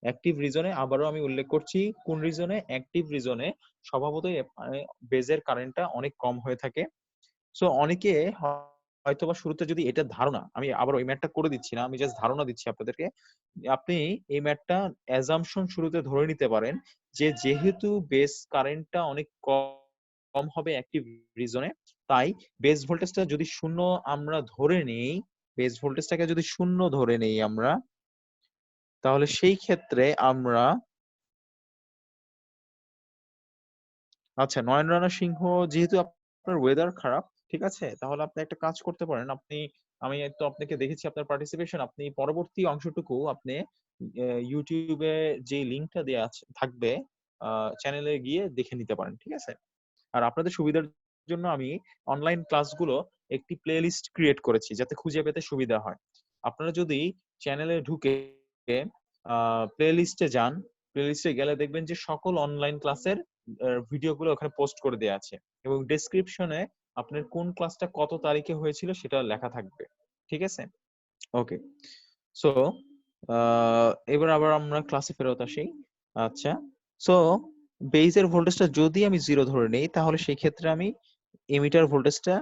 অ্যাক্টিভ রিজনে আবারও আমি উল্লেখ করছি, কোন রিজনে, অ্যাক্টিভ রিজনে স্বভাবতই বেজের কারেন্টটা অনেক কম হয়ে থাকে। সো অনেকে হয়তোবা শুরুতে যদি এটা ধারণা, আমি আবার ওই ম্যাথটা করে দিচ্ছি না, আমি জাস্ট ধারণা দিচ্ছি আপনাদেরকে। আপনি এই ম্যাথটা অ্যাজাম্পশন শুরুতে ধরে নিতে পারেন যে যেহেতু বেস কারেন্টটা অনেক কম হবে অ্যাক্টিভ রিজনে, তাই বেস ভোল্টেজটা যদি শূন্য আমরা ধরে নেই, বেস ভোল্টেজটাকে যদি শূন্য ধরে নেই আমরা, তাহলে সেই ক্ষেত্রে আমরা, আচ্ছা নয়ন রানা সিংহ, যেহেতু আপনার ওয়েদার খারাপ, ঠিক আছে, তাহলে আপনি একটা কাজ করতে পারেন। আমি তো আপনাকে দেখেছি আপনার পার্টিসিপেশন, আপনি পরবর্তী অংশটুকু আপনি ইউটিউবে যে লিংকটা দেওয়া থাকবে চ্যানেলে গিয়ে দেখে নিতে পারেন। ঠিক আছে। আর আপনাদের সুবিধার জন্য আমি অনলাইন ক্লাসগুলো একটি প্লে লিস্ট ক্রিয়েট করেছি, যাতে খুঁজে পেতে সুবিধা হয়। আপনারা যদি চ্যানেলে ঢুকে প্লে লিস্টে যান, প্লে লিস্টে গেলে দেখবেন যে সকল অনলাইন ক্লাসের ভিডিওগুলো ওখানে পোস্ট করে দেওয়া আছে, এবং ডেসক্রিপশনে আপনার কোন ক্লাসটা কত তারিখে হয়েছিল সেটা লেখা থাকবে। ঠিক আছে? ওকে। সো এবার আবার আমরা ক্লাসে ফেরত আসি। আচ্ছা, সো বেজের ভোল্টেজটা যদি আমি 0 ধরে নেই তাহলে সেই ক্ষেত্রে আমি এমিটার ভোল্টেজটা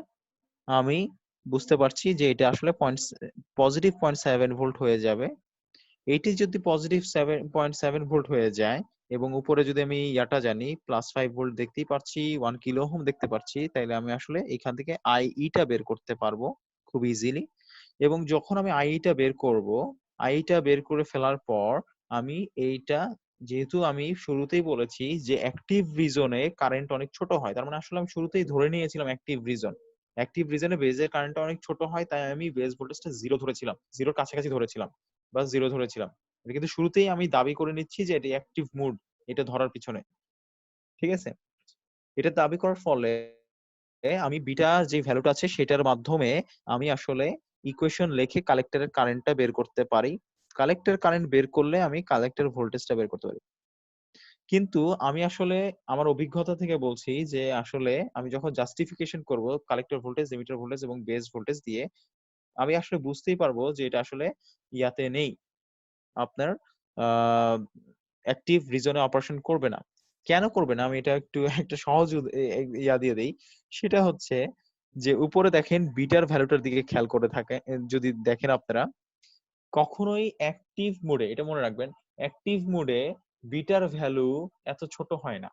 আমি বুঝতে পারছি যে এটা আসলে পজিটিভ 0.7 ভোল্ট হয়ে যাবে। এটি যদি পজিটিভ 7.7 ভোল্ট হয়ে যায় এবং উপরে যদি আমি ইয়াটা জানি +5 ভোল্ট দেখতেই পাচ্ছি, 1 কিলো ওহম দেখতে পাচ্ছি, তাইলে আমি আসলে এখান থেকে আইইটা বের করতে পারবো খুব ইজিলি। এবং যখন আমি আইইটা বের করব, আইইটা বের করে ফেলার পর আমি এইটা, যেহেতু আমি শুরুতেই বলেছি যে অ্যাক্টিভ রিজনে কারেন্ট অনেক ছোট হয়, তার মানে আসলে আমি শুরুতেই ধরে নিয়েছিলাম অ্যাক্টিভ রিজনে বেজের কারেন্টটা অনেক ছোট হয়, তাই আমি বেজ ভোল্টেজটা 0 ধরেছিলাম, 0 কাছাকাছি ধরেছিলাম বা 0 ধরেছিলাম। এটা কিন্তু শুরুতেই আমি দাবি করে নিচ্ছি যে এটা অ্যাক্টিভ মোড, এটা ধরার পিছনে। ঠিক আছে? এটা দাবি করার ফলে আমি বিটা যে ভ্যালুটা আছে সেটার মাধ্যমে আমি আসলে ইকুয়েশন লিখে কালেক্টরের কারেন্টটা বের করতে পারি। কালেক্টর কারেন্ট বের করলে আমি কালেক্টর ভোল্টেজটা বের করতে পারি। কিন্তু আমি আসলে আমার অভিজ্ঞতা থেকে বলছি যে আসলে আমি যখন জাস্টিফিকেশন করব কালেক্টর ভোল্টেজ, এমিটার ভোল্টেজ এবং বেস ভোল্টেজ দিয়ে, আমি আসলে বুঝতেই পারবো যে এটা আসলে ইয়াতে নেই, আপনার অ্যাক্টিভ রিজনে অপারেশন করবে না। কেন করবে না? আমি এটা একটু একটা সহজ ইয়া দিয়ে দেই। সেটা হচ্ছে যে উপরে দেখেন বিটার ভ্যালুটার দিকে খেয়াল করে থাকে, যদি দেখেন আপনারা কখনোই অ্যাক্টিভ মোডে, এটা মনে রাখবেন, অ্যাক্টিভ মোডে বিটার ভ্যালু এত ছোট হয় না।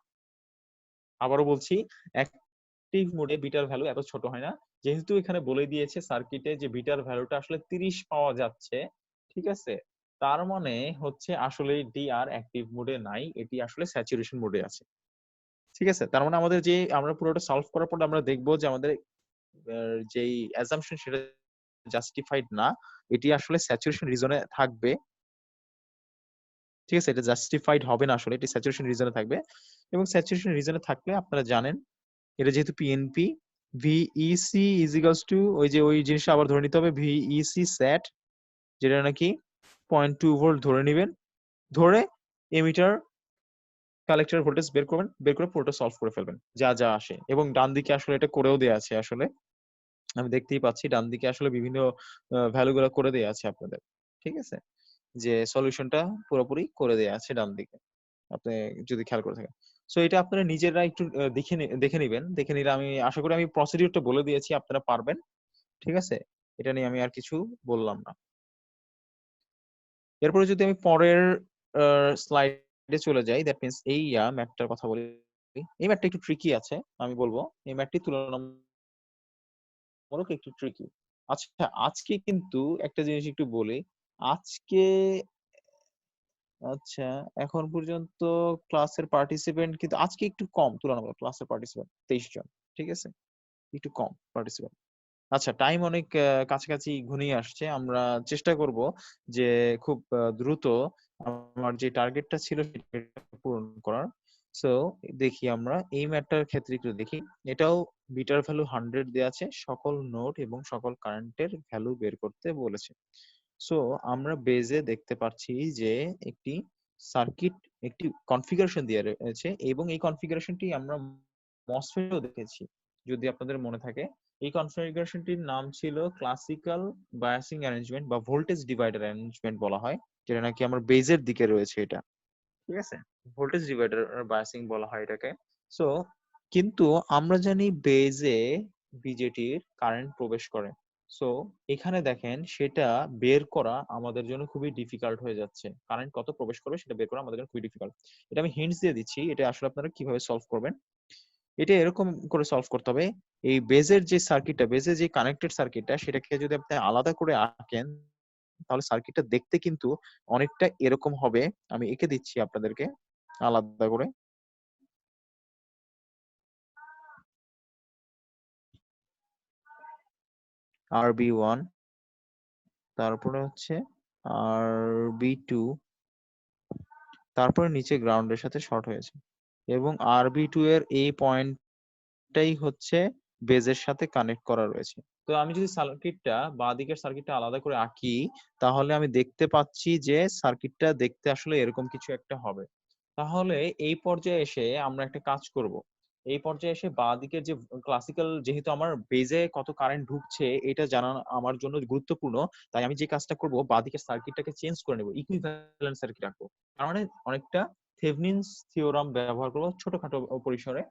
আবারও বলছি, অ্যাক্টিভ মোডে বিটার ভ্যালু এত ছোট হয় না। যেহেতু এখানে বলে দিয়েছে সার্কিটে যে বিটার ভ্যালুটা আসলে 30 পাওয়া যাচ্ছে, ঠিক আছে? তার মানে হচ্ছে আসলে এটি আর অ্যাক্টিভ মোডে নাই, এটি আসলে স্যাচুরেশন মোডে আছে। ঠিক আছে? তার মানে আমাদের যে আমরা পুরোটা সলভ করার পর আমরা দেখব যে আমাদের যেই অ্যাসাম্পশন সেটা জাস্টিফাইড না। এটি আসলে স্যাচুরেশন রিজনে থাকবে। ঠিক আছে? এটা জাস্টিফাইড হবে না আসলে। এটি স্যাচুরেশন রিজনে থাকবে। এবং স্যাচুরেশন রিজনে থাকলে আপনারা জানেন এটা যেহেতু PNP, VEC is equals two ওই যে ওই জিনিসটা আবার ধরে নিতে হবে, ভিইসি স্যাট, যেটা নাকি 0.2 ভোল্ট ধরে নিবেন। ধরে এমিটার কালেক্টর ভোল্টেজ বের করবেন, বের করে পুরোটা সলভ করে ফেলবেন যা যা আসে। এবং ডান দিকে আসলে এটা করেও দেয়া আছে আসলে। আমি দেখতেই পাচ্ছি ডান দিকে আসলে বিভিন্ন ভ্যালু গুলো করে দেয়া আছে আপনাদের। ঠিক আছে? যে সলিউশনটা পুরোপুরি করে দেয়া আছে ডান দিকে। আপনি যদি খেয়াল করে থাকেন। সো এটা আপনারা নিজেরা একটু দেখে নিবেন। দেখে নিলে আমি আশা করি আমি প্রসিডিউরটা বলে দিয়েছি, আপনারা পারবেন। ঠিক আছে? এটা নিয়ে আমি আর কিছু বললাম না। এরপরে যদি আমি পরের স্লাইডে চলে যাই, দ্যাট মিনস এই ম্যাথটার কথা বলি। এই ম্যাথটা একটু ট্রিকি আছে, আমি বলবো। এই ম্যাথটি তুলনামূলক একটু ট্রিকি। আচ্ছা, আজকে কিন্তু একটা জিনিস একটু বলি। আজকে আচ্ছা, এখন পর্যন্ত ক্লাসের পার্টিসিপেন্ট কিন্তু আজকে একটু কম, তুলনামূলক ক্লাসের পার্টিসিপেন্ট 23 জন। ঠিক আছে? একটু কম পার্টিসিপেন্ট। আচ্ছা, টাইম অনেক কাছাকাছি ঘনিয়ে আসছে। আমরা চেষ্টা করব যে খুব দ্রুত আমার যে টার্গেটটা ছিল সেটা পূরণ করার। সো দেখি আমরা এই ম্যাটটার ক্ষেত্রে একটু দেখি। এটাও বিটার ভ্যালু 100 দেয়া আছে, সকল নোড এবং সকল কারেন্টের ভ্যালু বের করতে বলেছে। সো আমরা বেজে দেখতে পাচ্ছি যে একটি সার্কিট, একটি কনফিগারেশন দেয়া রয়েছে এবং এই কনফিগারেশনটি আমরা মসফেটেও দেখেছি, যদি আপনাদের মনে থাকে। এই কনফিগারেশনটির নাম ছিল ক্লাসিক্যাল বায়াসিং অ্যারেঞ্জমেন্ট বা ভোল্টেজ ডিভাইডার অ্যারেঞ্জমেন্ট বলা হয়, যেটা নাকি আমার বেজের দিকে রয়েছে এটা। ঠিক আছে? ভোল্টেজ ডিভাইডার বায়াসিং বলা হয় এটাকে। সো কিন্তু আমরা জানি বেজে বিজেটির কারেন্ট প্রবেশ করে। সো এখানে দেখেন সেটা বের করা আমাদের জন্য খুবই ডিফিকাল্ট হয়ে যাচ্ছে। কারেন্ট কত প্রবেশ করবে সেটা বের করা আমাদের জন্য খুবই ডিফিকাল্ট। এটা আমি হিন্টস দিয়ে দিচ্ছি, এটা আসলে আপনারা কিভাবে সলভ করবেন। এটা এরকম করে সলভ করতে হবে। এই বেজের যে সার্কিটটা, বেজের যে কানেক্টেড সার্কিটটা, সেটাকে যদি আপনি আলাদা করে আঁকেন তাহলে সার্কিটটা দেখতে কিন্তু অনেকটা এরকম হবে। আমি এঁকে দিচ্ছি আপনাদেরকে আলাদা করে। RB1, তারপরে হচ্ছে RB2, তারপরে নিচে গ্রাউন্ডের সাথে শর্ট হয়েছে এবং RB2 এর এই পয়েন্টটাই হচ্ছে বেজের সাথে কানেক্ট করা রয়েছে। তো আমি যদি সার্কিটটা বাঁদিকের সার্কিটটা আলাদা করে আঁকি তাহলে আমি দেখতে পাচ্ছি যে সার্কিটটা দেখতে আসলে এরকম কিছু একটা হবে। তাহলে এই পর্যায়ে এসে আমরা একটা কাজ করব। এই পর্যায়ে এসে বাঁ দিকের যে ক্লাসিক্যাল, যেহেতু আমার বেজে কত কারেন্ট ঢুকছে এটা জানা আমার জন্য গুরুত্বপূর্ণ, তাই আমি যে কাজটা করব বাঁ দিকের সার্কিটটাকে চেঞ্জ করে নেব, ইকুইভ্যালেন্ট সার্কিট রাখবো। তার মানে অনেকটা থেভনিনস থিওরাম ব্যবহার করবো ছোটখাটো পরিসরে,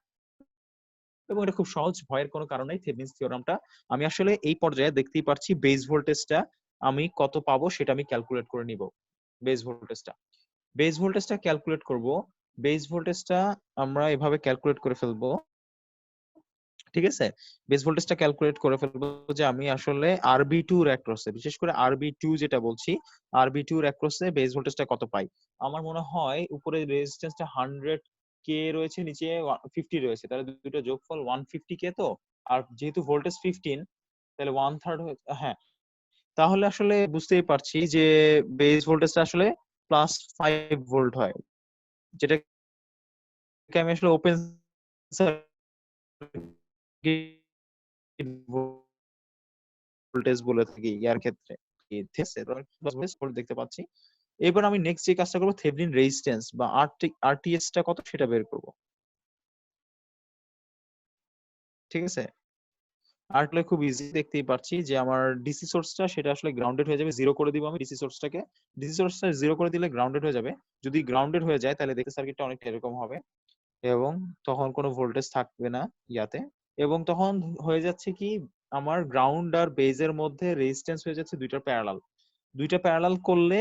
এবং এটা খুব সহজ, ভয়ের কোনো কারণ নেই। থেভনিনস থিওরামটা আমি আসলে এই পর্যায়ে দেখতেই পাচ্ছি বেস ভোল্টেজটা আমি কত পাবো সেটা আমি ক্যালকুলেট করে নিব। বেস ভোল্টেজটা ক্যালকুলেট করব। বেস ভোল্টেজটা আমরা এভাবে ক্যালকুলেট করে ফেলবো, ঠিক আছে? বেস ভোল্টেজটা ক্যালকুলেট করে ফেলবো যে আমি আসলে আরবি2 এর অ্যাক্রসে, বিশেষ করে আরবি2 যেটা বলছি, আরবি2 এর অ্যাক্রসে বেস ভোল্টেজটা কত পাই। আমার মনে হয় উপরে রেজিস্ট্যান্সটা 100 কে রয়েছে, নিচে 50 রয়েছে, তাহলে দুটো যোগফল 150 কে। তো আর যেহেতু ভোল্টেজ 15, তাহলে 1/3, হ্যাঁ, তাহলে আসলে বুঝতেই পারছি যে বেস ভোল্টেজটা আসলে +5 ভোল্ট হয়, যেটাকে আমি আসলে ওপেন সার্কিট ভোল্টেজ বলে থাকি ইয়ার ক্ষেত্রে। ঠিক আছে? দেখতে পাচ্ছি। এবার আমি নেক্সট যে কাজটা করব, থেভেনিন রেজিস্ট্যান্স বা আরটিএস টা কত সেটা বের করব। ঠিক আছে? আর্টলে খুব ইজি, দেখতেই পাচ্ছি যে আমার ডিসি সোর্সটা সেটা আসলে গ্রাউন্ডেড হয়ে যাবে, জিরো করে দিব আমি ডিসি সোর্সটাকে। ডিসি সোর্সটা জিরো করে দিলে গ্রাউন্ডেড হয়ে যাবে। যদি গ্রাউন্ডেড হয়ে যায় তাহলে দেখতে সার্কিটটা অনেকটা এরকম হবে, এবং তখন কোনো ভোল্টেজ থাকবে না ইয়াতে, এবং তখন হয়ে যাচ্ছে কি আমার গ্রাউন্ড আর বেজের মধ্যে রেজিস্ট্যান্স হয়ে যাচ্ছে দুইটা প্যারালাল করলে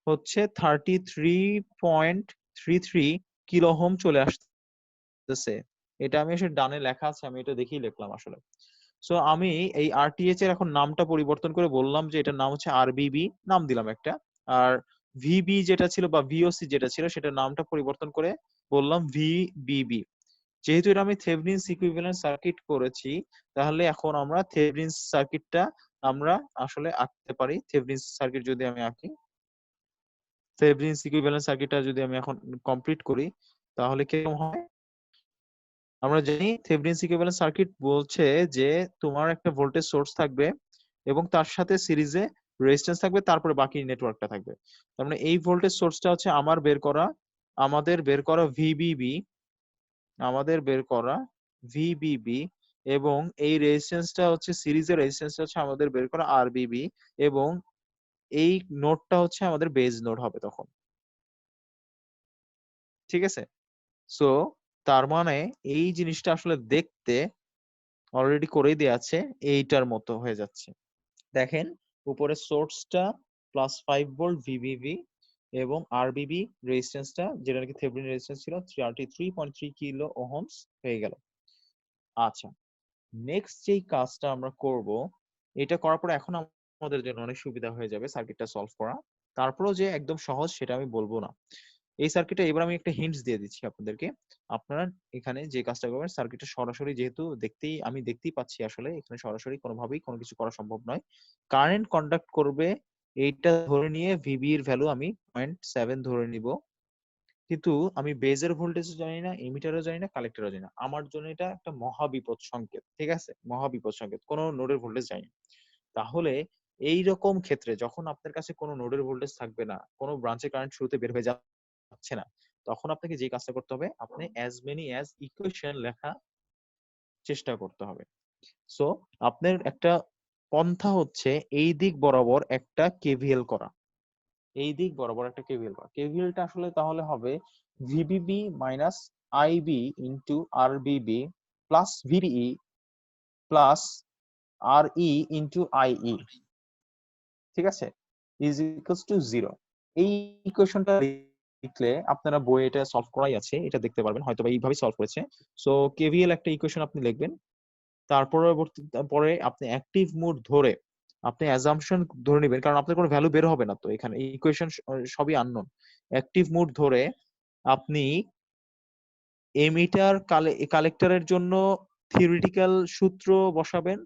হচ্ছে 33.33 কিলো ওহম চলে আসতেছে। এটা আমি আসলে ডানে লেখা আছে, আমি এটা দেখেই লিখলাম আসলে। সো আমি এই আরটিএইচ এর এখন নামটা পরিবর্তন করে বললাম যে এটার নাম হচ্ছে আরবিবি, নাম দিলাম একটা। আর ভিবি যেটা ছিল বা ভিওসি যেটা ছিল সেটার নামটা পরিবর্তন করে বললাম ভিবিবি। যেহেতু এটা আমি থেভেনিনস ইকুইভ্যালেন্ট সার্কিট করেছি, তাহলে এখন আমরা থেভেনিনস সার্কিটটা আমরা আসলে আঁকতে পারি। থেভেনিনস সার্কিট যদি আমি আঁকি, থেভেনিনস ইকুইভ্যালেন্ট সার্কিটটা যদি আমি এখন কমপ্লিট করি, তাহলে কিরকম হয়? আমরা জানি থেভেনিনস ইকুইভ্যালেন্ট সার্কিট বলছে যে তোমার একটা ভোল্টেজ সোর্স থাকবে এবং তার সাথে সিরিজে রেজিস্ট্যান্স থাকবে, তারপরে বাকি নেটওয়ার্কটা থাকবে। তার মানে এই ভোল্টেজ সোর্সটা হচ্ছে আমাদের বের করা ভিবিবি, এবং এই রেজিস্ট্যান্সটা হচ্ছে সিরিজের রেজিস্ট্যান্সটা হচ্ছে আমাদের বের করা আরবিবি, এবং এই নোডটা হচ্ছে আমাদের বেজ নোড হবে তখন। ঠিক আছে? সো তার মানে এই জিনিসটা আসলে দেখতে অলরেডি করেই দেয়া আছে, এইটার মতো হয়ে যাচ্ছে। দেখেন উপরে সোর্সটা +5 ভোল্ট ভিভিভি, এবং আরবিবি রেজিস্ট্যান্সটা যেটা নাকি থেভেনিন রেজিস্ট্যান্স ছিল 33.3 কিলো ওহমস হয়ে গেল। আচ্ছা, নেক্সট যেই কাজটা আমরা করব, এটা করার পরে এখন আমাদের জন্য অনেক সুবিধা হয়ে যাবে সার্কিটটা সলভ করা। তারপরেও যে একদম সহজ সেটা আমি বলবো না। এই সার্কিটে এবার আমি একটা হিন্টস দিয়ে দিচ্ছি আপনাদেরকে। আপনারা এখানে যে কাজটা করবেন, সার্কিটটা সরাসরি যেহেতু আমি দেখতেই পাচ্ছি আসলে এখানে সরাসরি কোনোভাবেই কোনো কিছু করা সম্ভব নয়। কারেন্ট কন্ডাক্ট করবে এইটা ধরে নিয়ে ভিবি এর ভ্যালু আমি 0.7 ধরে নিব। কিন্তু আমি বেজের ভোল্টেজও জানি না, এমিটারও জানি না, কালেক্টরও জানি না। আমার জন্য এটা একটা মহাবিপদ সংকেত। ঠিক আছে? মহাবিপদ সংকেত। কোনো নোডের ভোল্টেজ জানি না। তাহলে এই রকম ক্ষেত্রে যখন আপনার কাছে কোনো নোডের ভোল্টেজ থাকবে না, কোনো ব্রাঞ্চে কারেন্ট শুরুতে বের হয়ে যাচ্ছে না, তখন আপনাকে যে কাজটা করতে হবে, আপনি as many as ইকুয়েশন লেখা চেষ্টা করতে হবে। সো আপনার একটা পন্থা হচ্ছে এই দিক বরাবর একটা কেভিএল করা। এই দিক বরাবর একটা কেভিএল করা। কেভিএলটা আসলে তাহলে হবে VBB minus IB into RBB plus VDE plus RE into IE. ঠিক আছে? Is equals to 0। এই ইকুয়েশনটা লিখলে আপনারা বইয়ে এটা সলভ করাই আছে, এটা দেখতে পারবেন, হয়তো বা এইভাবেই সলভ করেছে। সো কেভিএল একটা ইকুয়েশন আপনি লিখবেন, পরে আপনি অ্যাক্টিভ মোড ধরে আপনি অ্যাজাম্পশন ধরে নেবেন, কারণ আপনার কোনো ভ্যালু বের হবে না তো এখানে, এই ইকুয়েশন সবই আননোন। অ্যাক্টিভ মোড ধরে আপনি এমিটার কালেক্টরের জন্য থিওরিটিক্যাল সূত্র বসাবেন,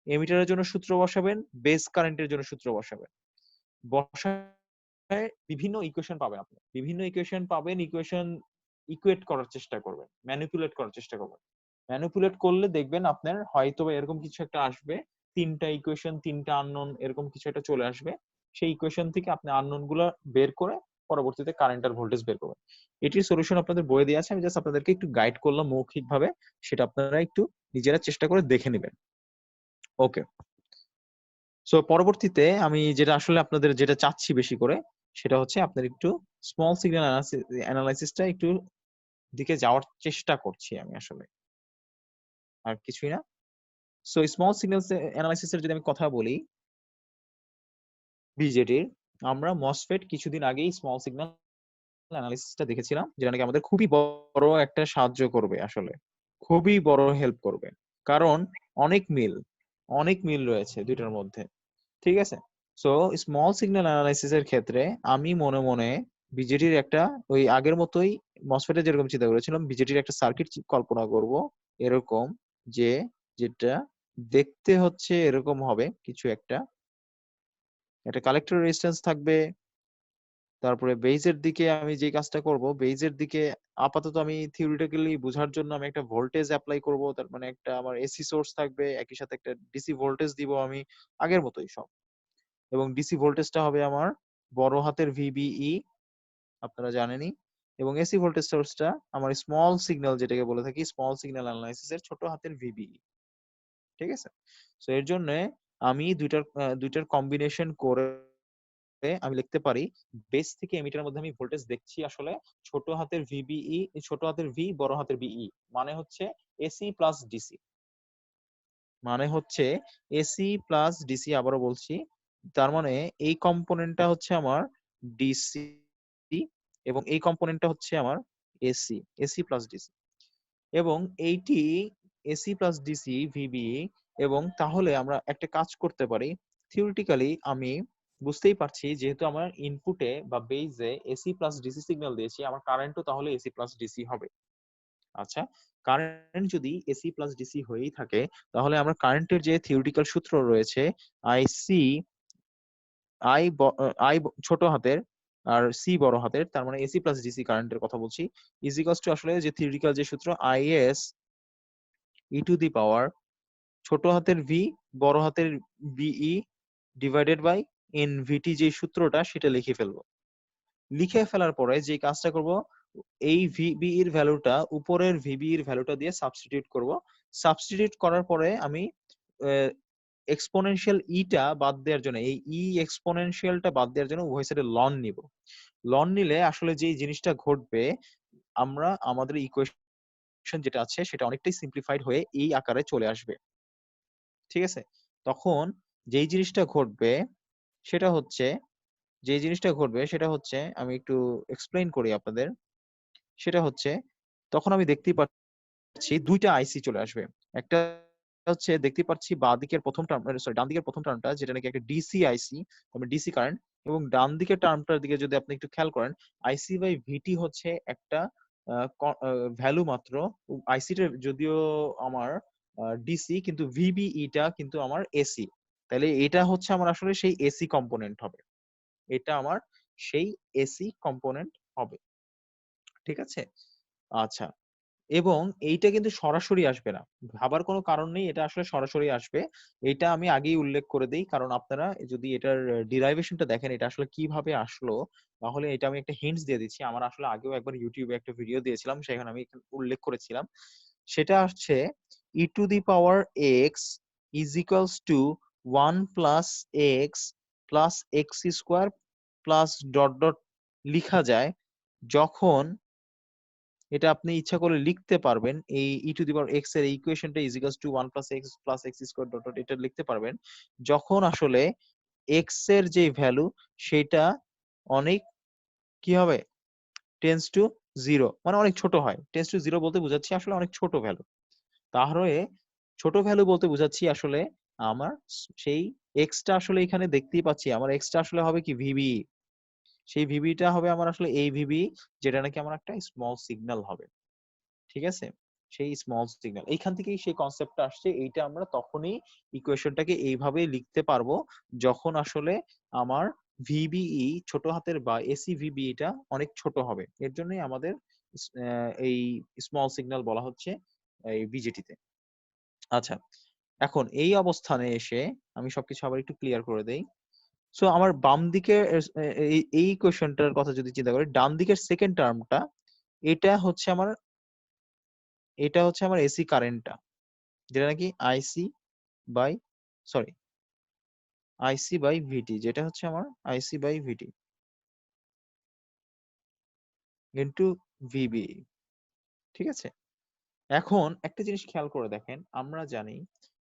এমিটারের জন্য সূত্র বসাবেন, বেস কারেন্টের জন্য সূত্র বসাবেন। বসায় বিভিন্ন ইকুয়েশন পাবেন, আপনি বিভিন্ন ইকুয়েশন পাবেন, ইকুয়েশন ইকুয়েট করার চেষ্টা করবেন, ম্যানিপুলেট করার চেষ্টা করবেন। ম্যানিপুলেট করলে দেখবেন আপনার হয়তো এরকম কিছু একটা আসবে, তিনটা ইকুয়েশন, তিনটা আননোন, এরকম কিছু একটা চলে আসবে। সেই ইকুয়েশন থেকে আপনি আননোন গুলো বের করে পরবর্তীতে কারেন্ট আর ভোল্টেজ বের করবেন। এটির সলিউশন আপনাদের বইয়ে দেওয়া আছে, আমি জাস্ট আপনাদেরকে একটু গাইড করলাম মৌখিকভাবে, সেটা আপনারা একটু নিজেরা চেষ্টা করে দেখে নেবেন। ওকে, সো পরবর্তীতে আমি যেটা আসলে আপনাদের যেটা চাচ্ছি বেশি করে, সেটা হচ্ছে আপনার একটু স্মল সিগন্যাল অ্যানালাইসিসটা একটু দিকে যাওয়ার চেষ্টা করছি আমি আসলে, আর কিছুই না। সো স্মল সিগন্যাল অ্যানালাইসিসের যদি আমি কথা বলি বিজেটির, আমরা মসফেট কিছুদিন আগেই স্মল সিগন্যাল অ্যানালিসিসটা দেখেছিলাম, যেটা নাকি আমাদের খুবই বড় একটা সাহায্য করবে, আসলে খুবই বড় হেল্প করবে, কারণ অনেক মিল রয়েছে দুইটার মধ্যে। ঠিক আছে, সো স্মল সিগন্যাল অ্যানালাইসিস এর ক্ষেত্রে আমি মনে মনে বিজেটির একটা ওই আগের মতোই মসফেটে যেরকম চিন্তা করেছিলাম, বিজেটির একটা সার্কিট কল্পনা করব এরকম, যে যেটা দেখতে হচ্ছে এরকম হবে কিছু একটা কালেক্টর রেজিস্ট্যান্স থাকবে। তারপরে বেজের দিকে আমি যে কাজটা করব, বেজের দিকে আপাতত আমি থিওরিটিক্যালি বোঝার জন্য আমি একটা ভোল্টেজ অ্যাপ্লাই করব, তার মানে একটা আমার এসি সোর্স থাকবে, একই সাথে একটা ডিসি ভোল্টেজ দিব আমি আগের মতোই সব, এবং ডিসি ভোল্টেজটা হবে আমার বড় হাতের ভিবিই, আপনারা জানেনই, এবং এসি ভোল্টেজ সোর্সটা আমার স্মল সিগন্যাল, যেটাকে বলে থাকি স্মল সিগন্যাল অ্যানালাইসিস এর ছোট হাতের ভিবিই। ঠিক আছে, সো এর জন্য আমি দুইটার কম্বিনেশন করে আমি লিখতে পারি, বেস থেকে এমিটারের মধ্যে আমি ভোল্টেজ দেখছি আসলে ছোট হাতের ভিবিই, ছোট হাতের ভি বড় হাতের বিই, মানে হচ্ছে এসি প্লাস ডিসি, মানে হচ্ছে এসি প্লাস ডিসি, আবারও বলছি, তার মানে এই কম্পোনেন্টটা হচ্ছে আমার ডিসি এবং এই কম্পোনেন্টটা হচ্ছে আমার এসি, এসি প্লাস ডিসি, এবং এইটি এসি প্লাস ডিসি ভিবি। এবং তাহলে আমরা একটা কাজ করতে পারি, থিওরিটিক্যালি আমি বুঝতেই পারছি যেহেতু আমার ইনপুটে বা বেজে এসি প্লাস ডিসি সিগন্যাল দিয়েছি, আমার কারেন্টও তাহলে এসি প্লাস ডিসি হবে। আচ্ছা, কারেন্ট যদি এসি প্লাস ডিসি হয়েই থাকে, তাহলে আমরা কারেন্টের যে থিওরিটিক্যাল সূত্র রয়েছে আইসি, আই আই ছোট হাতের আর সি বড় হাতের, তার মানে এসি প্লাস ডিসি কারেন্টের কথা বলছি, ইজ ইকুয়ালস টু আসলে যে থিওরিটিক্যাল যে সূত্র আইএস ই টু দি পাওয়ার ছোট হাতের ভি বড় হাতের বিই ডিভাইডেড বাই এনভিটি, যে সূত্রটা সেটা লিখে ফেলবো। লিখে ফেলার পরে যে কাজটা করব, এই ভিবি এর ভ্যালুটা উপরের ভিবি এর ভ্যালুটা দিয়ে সাবস্টিটিউট করব। সাবস্টিটিউট করার পরে আমি এক্সপোনেনশিয়াল ইটা বাদ দেওয়ার জন্য, এই ই এক্সপোনেনশিয়ালটা বাদ দেওয়ার জন্য উভয় সাইডে লন নিব। লন নিলে আসলে যে জিনিসটা ঘটবে, আমরা আমাদের ইকুয়েশন যেটা আছে সেটা অনেকটাই সিম্পলিফাইড হয়ে এই আকারে চলে আসবে। ঠিক আছে, তখন যেই জিনিসটা ঘটবে সেটা হচ্ছে, আমি একটু এক্সপ্লেইন করি আপনাদের, সেটা হচ্ছে তখন আমি দেখতেই পাচ্ছি দুইটা আইসি চলে আসবে। একটা হচ্ছে দেখতে পাচ্ছি বাঁ দিকের প্রথম টার্ম, সরি ডান দিকের প্রথম টার্মটা, যেটা নাকি একটা ডিসি আইসি, মানে ডিসি কারেন্ট, এবং ডান দিকের টার্মটার দিকে যদি আপনি একটু খেয়াল করেন, আইসি বাই ভিটি হচ্ছে একটা ভ্যালু মাত্র। আইসিটা যদিও আমার ডিসি, কিন্তু ভিবিইটা কিন্তু আমার এসি, তাহলে এটা হচ্ছে আমার আসলে সেই এসি কম্পোনেন্ট হবে, এটা আমার সেই এসি কম্পোনেন্ট হবে। ঠিক আছে, আচ্ছা, এবং এইটা কিন্তু সরাসরি আসবে না, ভাবার কোনো কারণ নেই, এটা আসলে সরাসরি আসবে। এটা আমি আগেই উল্লেখ করে দেই, কারণ আপনারা যদি এটার ডিরাইভেশনটা দেখেন এটা আসলে কিভাবে আসলো, তাহলে এটা আমি একটা হিন্টস দিয়ে দিচ্ছি। আমার আসলে আগেও একবার ইউটিউবে একটা ভিডিও দিয়েছিলাম, সেখানে আমি উল্লেখ করেছিলাম। সেটা হচ্ছে e to the power x is equals to 1 plus x plus x square plus dot dot লিখা যায় যখন, এটা আপনি ইচ্ছা করলে লিখতে পারবেন, এই ই টু দি পাওয়ার এক্স এর ইকুয়েশনটা is equals to 1 plus x square dot dot, এটা লিখতে পারবেন যখন আসলে এক্স এর যে ভ্যালু সেটা অনেক কি হবে, টেন্স টু জিরো, মানে অনেক ছোট হয়। টেন্স টু জিরো বলতে বোঝাচ্ছি আসলে অনেক ছোট ভ্যালু, তাহলে ছোট ভ্যালু বলতে বোঝাচ্ছি আসলে আমার সেই এক্সটা আসলে এখানে দেখতেই পাচ্ছি, আমার এক্সটা আসলে হবে কি ভিবি, সেই ভিবিটা হবে আমার আসলে এই ভিবি, যেটা নাকি আমার একটা স্মল সিগন্যাল হবে। ঠিক আছে, সেই স্মল সিগন্যাল এইখান থেকেই সেই কনসেপ্টটা আসছে। এইটা আমরা তখনই ইকুয়েশনটাকে এইভাবে লিখতে পারবো যখন আসলে আমার ভিবিই ছোট হাতের বা এসি ভিবিইটা অনেক ছোট হবে, এর জন্যই আমাদের এই স্মল সিগন্যাল বলা হচ্ছে এই বিজেটিতে। আচ্ছা, এখন এই অবস্থানে এসে আমি সবকিছু আবার একটু ক্লিয়ার করে দেই। সো আমার বাম দিকে এই কোয়েশ্চেনটার কথা যদি চিন্তা করি, ডান দিকের সেকেন্ড টার্মটা এটা হচ্ছে আমার এসি কারেন্টটা, যেটা নাকি আইসি বাই ভিটি, যেটা হচ্ছে আমার IC by VT into VB. ঠিক আছে, এখন একটা জিনিস খেয়াল করে দেখেন, আমরা জানি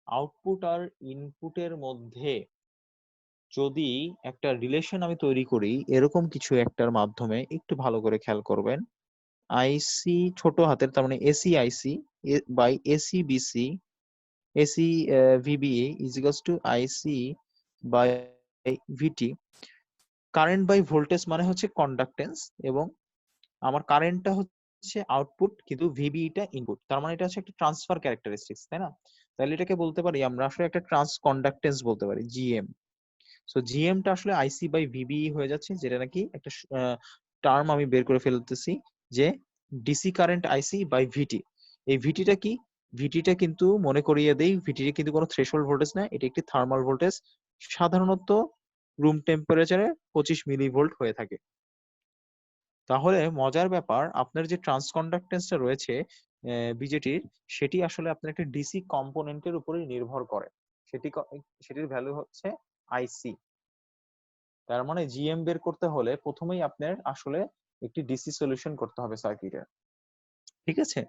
আউটপুট আর ইনপুটের মধ্যে যদি একটা রিলেশন আমি তৈরি করি এরকম কিছু একটার মাধ্যমে, একটু ভালো করে খেয়াল করবেন, আইসি ছোট হাতের, তার মানে AC IC by AC BC AC VBA is equals to IC by VT. Current by voltage মানে হচ্ছে কন্ডাক্টেন্স, এবং আমার কারেন্টটা হচ্ছে আউটপুট কিন্তু ভিবিটা ইনপুট, তার মানে এটা হচ্ছে একটা ট্রান্সফার ক্যারেক্টারিস্টিক্স, তাই না? তাহলে এটাকে বলতে পারি আমরা আসলে একটা ট্রান্স কন্ডাক্টেন্স বলতে পারি, জিএম। সো জিএমটা আসলে আইসি বাই ভিবি হয়ে যাচ্ছে, যেটা নাকি একটা টার্ম আমি বের করে ফেলতেছি যে ডিসি কারেন্ট আইসি বাই ভিটি। এই ভিটিটা কি? ভিটিটা কিন্তু মনে করিয়ে দেই, ভিটিটা কিন্তু কোনো থ্রেশহোল্ড ভোল্টেজ না, এটা একটি থার্মাল ভোল্টেজ, সাধারণত রুম টেম্পারেচারে 25 মিলিভোল্ট হয়ে থাকে। তাহলে মজার ব্যাপার, আপনার যে ট্রান্স কন্ডাক্টেন্সটা রয়েছে বিজেটির, সেটি আসলে আপনার একটা ডিসি কম্পোনেন্টের উপরে নির্ভর করে, সেটির ভ্যালু হচ্ছে আইসি। তার মানে জিএম বের করতে হলে প্রথমেই আপনার আসলে একটি ডিসি সলিউশন করতে হবে সার্কিটের। ঠিক আছে,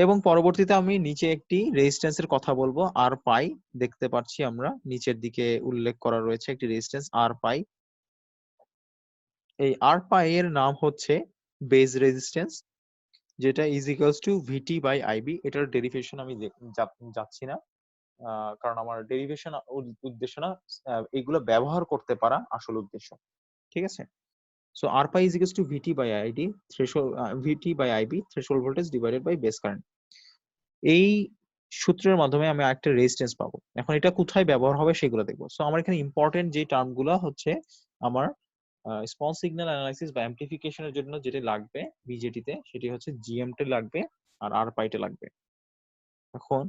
এবং পরবর্তীতে আমি নিচে একটি রেজিস্ট্যান্সের কথা বলবো, আর পাই। দেখতে পাচ্ছি আমরা নিচের দিকে উল্লেখ করা রয়েছে একটি রেজিস্ট্যান্স আর পাই। এই আর পাই এর নাম হচ্ছে বেজ রেজিস্ট্যান্স, যেটা is equals to VT by IB. এটার ডেরিভেশন আমি যাচ্ছি না, কারণ আমার ডেরিভেশন উদ্দেশ্য না, এগুলো ব্যবহার করতে পারা আসল উদ্দেশ্য। ঠিক আছে, so R pi is equals to VT by ID threshold, VT by IB threshold voltage divided by base current. এই সূত্রের মাধ্যমে আমি একটা রেজিস্ট্যান্স পাবো। এখন এটা কোথায় ব্যবহার হবে সেগুলো দেখবো। সো আমার এখানে ইম্পর্টেন্ট যে টার্মগুলো হচ্ছে আমার স্মল সিগন্যাল অ্যানালাইসিস বা অ্যাম্পলিফিকেশনের জন্য যেটা লাগবে বিজেটিতে, সেটি হচ্ছে জিএমটা লাগবে আর আর পাইটা লাগবে। এখন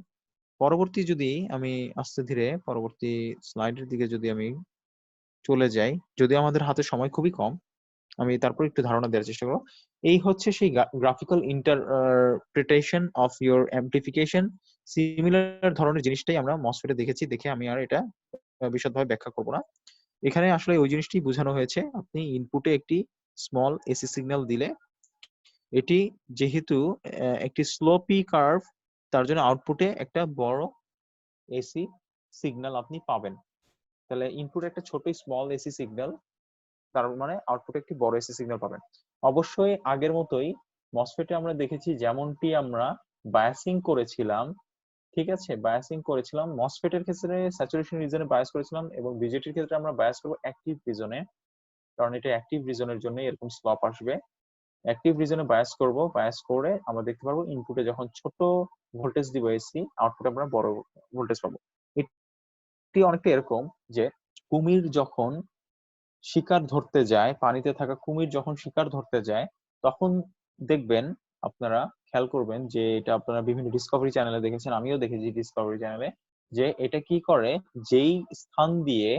পরবর্তী যদি আমি আস্তে ধীরে পরবর্তী স্লাইডের দিকে যদি আমি চলে যাই, যদি আমাদের হাতে সময় খুবই কম, আমি তারপর একটু ধারণা দেওয়ার চেষ্টা করবো। এই হচ্ছে সেই graphical interpretation of your amplification. Similar ধরনের জিনিসটাই আমরা মসফেটে দেখেছি, দেখে আমি আর এটা বিশদভাবে ব্যাখ্যা করব না। এখানে আসলে ওই জিনিসটি বোঝানো হয়েছে, আপনি ইনপুটে একটি স্মল এসি সিগন্যাল দিলে এটি যেহেতু একটি স্লোপি কার্ভ, তার জন্য আউটপুটে একটা বড় এসি সিগন্যাল আপনি পাবেন। তাহলে ইনপুটে একটা ছোট স্মল এসি সিগন্যাল, তার মানে আউটপুটে একটি বড় এসি সিগন্যাল পাবেন। অবশ্যই আগের মতোই মসফেটে আমরা দেখেছি যেমনটি আমরা বায়াসিং করেছিলাম, ঠিক আছে, বায়াসিং করেছিলাম মসফেটের ক্ষেত্রে স্যাচুরেশন রিজনে বায়াস করেছিলাম, এবং বিজেটির ক্ষেত্রে আমরা বায়াস করব অ্যাক্টিভ রিজনে, কারণ এটা অ্যাক্টিভ রিজনের জন্য এরকম স্লপ আসবে। অ্যাক্টিভ রিজনে বায়াস করব, বায়াস করে আমরা দেখতে পারবো ইনপুটে যখন ছোট ভোল্টেজ দিব এসি, আউটপুটে আমরা বড় ভোল্টেজ পাবো। এটি অনেকটা এরকম যে কুমির যখন শিকার ধরতে যায়, পানিতে থাকা কুমির যখন শিকার ধরতে যায়, তখন দেখবেন, আপনারা খেয়াল করবেন যে এটা আপনারা বিভিন্ন ডিসকভারি চ্যানেলে দেখেছেন, আমিও দেখেছি ডিসকভারি চ্যানেলে, যে এটা কি করে, যেই স্থান দিয়ে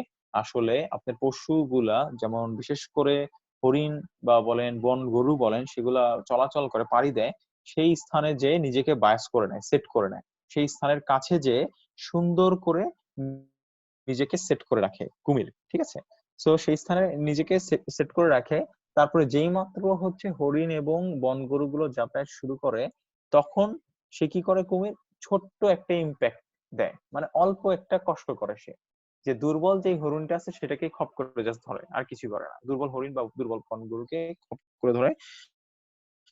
আসলে আপনার পশুগুলা, যেমন বিশেষ করে হরিণ বা বলেন বন গরু বলেন, সেগুলা চলাচল করে, পাড়ি দেয়, সেই স্থানে যে নিজেকে বায়াস করে নেয়, সেট করে নেয়, সেই স্থানের কাছে যে সুন্দর করে নিজেকে সেট করে রাখে কুমির। ঠিক আছে, সো সেই স্থানে নিজেকে সেট করে রাখে। তারপরে যেই মাত্র হচ্ছে হরিণ এবং বন গরুগুলো যাতায়াত শুরু করে, তখন সে কি করে, কুমির ছোট্ট একটা ইম্প্যাক্ট দেয়, মানে অল্প একটা কষ্ট করে সে, যে দুর্বল যে হরিণটা আছে সেটাকে খপ করে জাস্ট ধরে, আর কিছু করে না, দুর্বল হরিণ বা দুর্বল বন গরুকে খপ করে ধরে।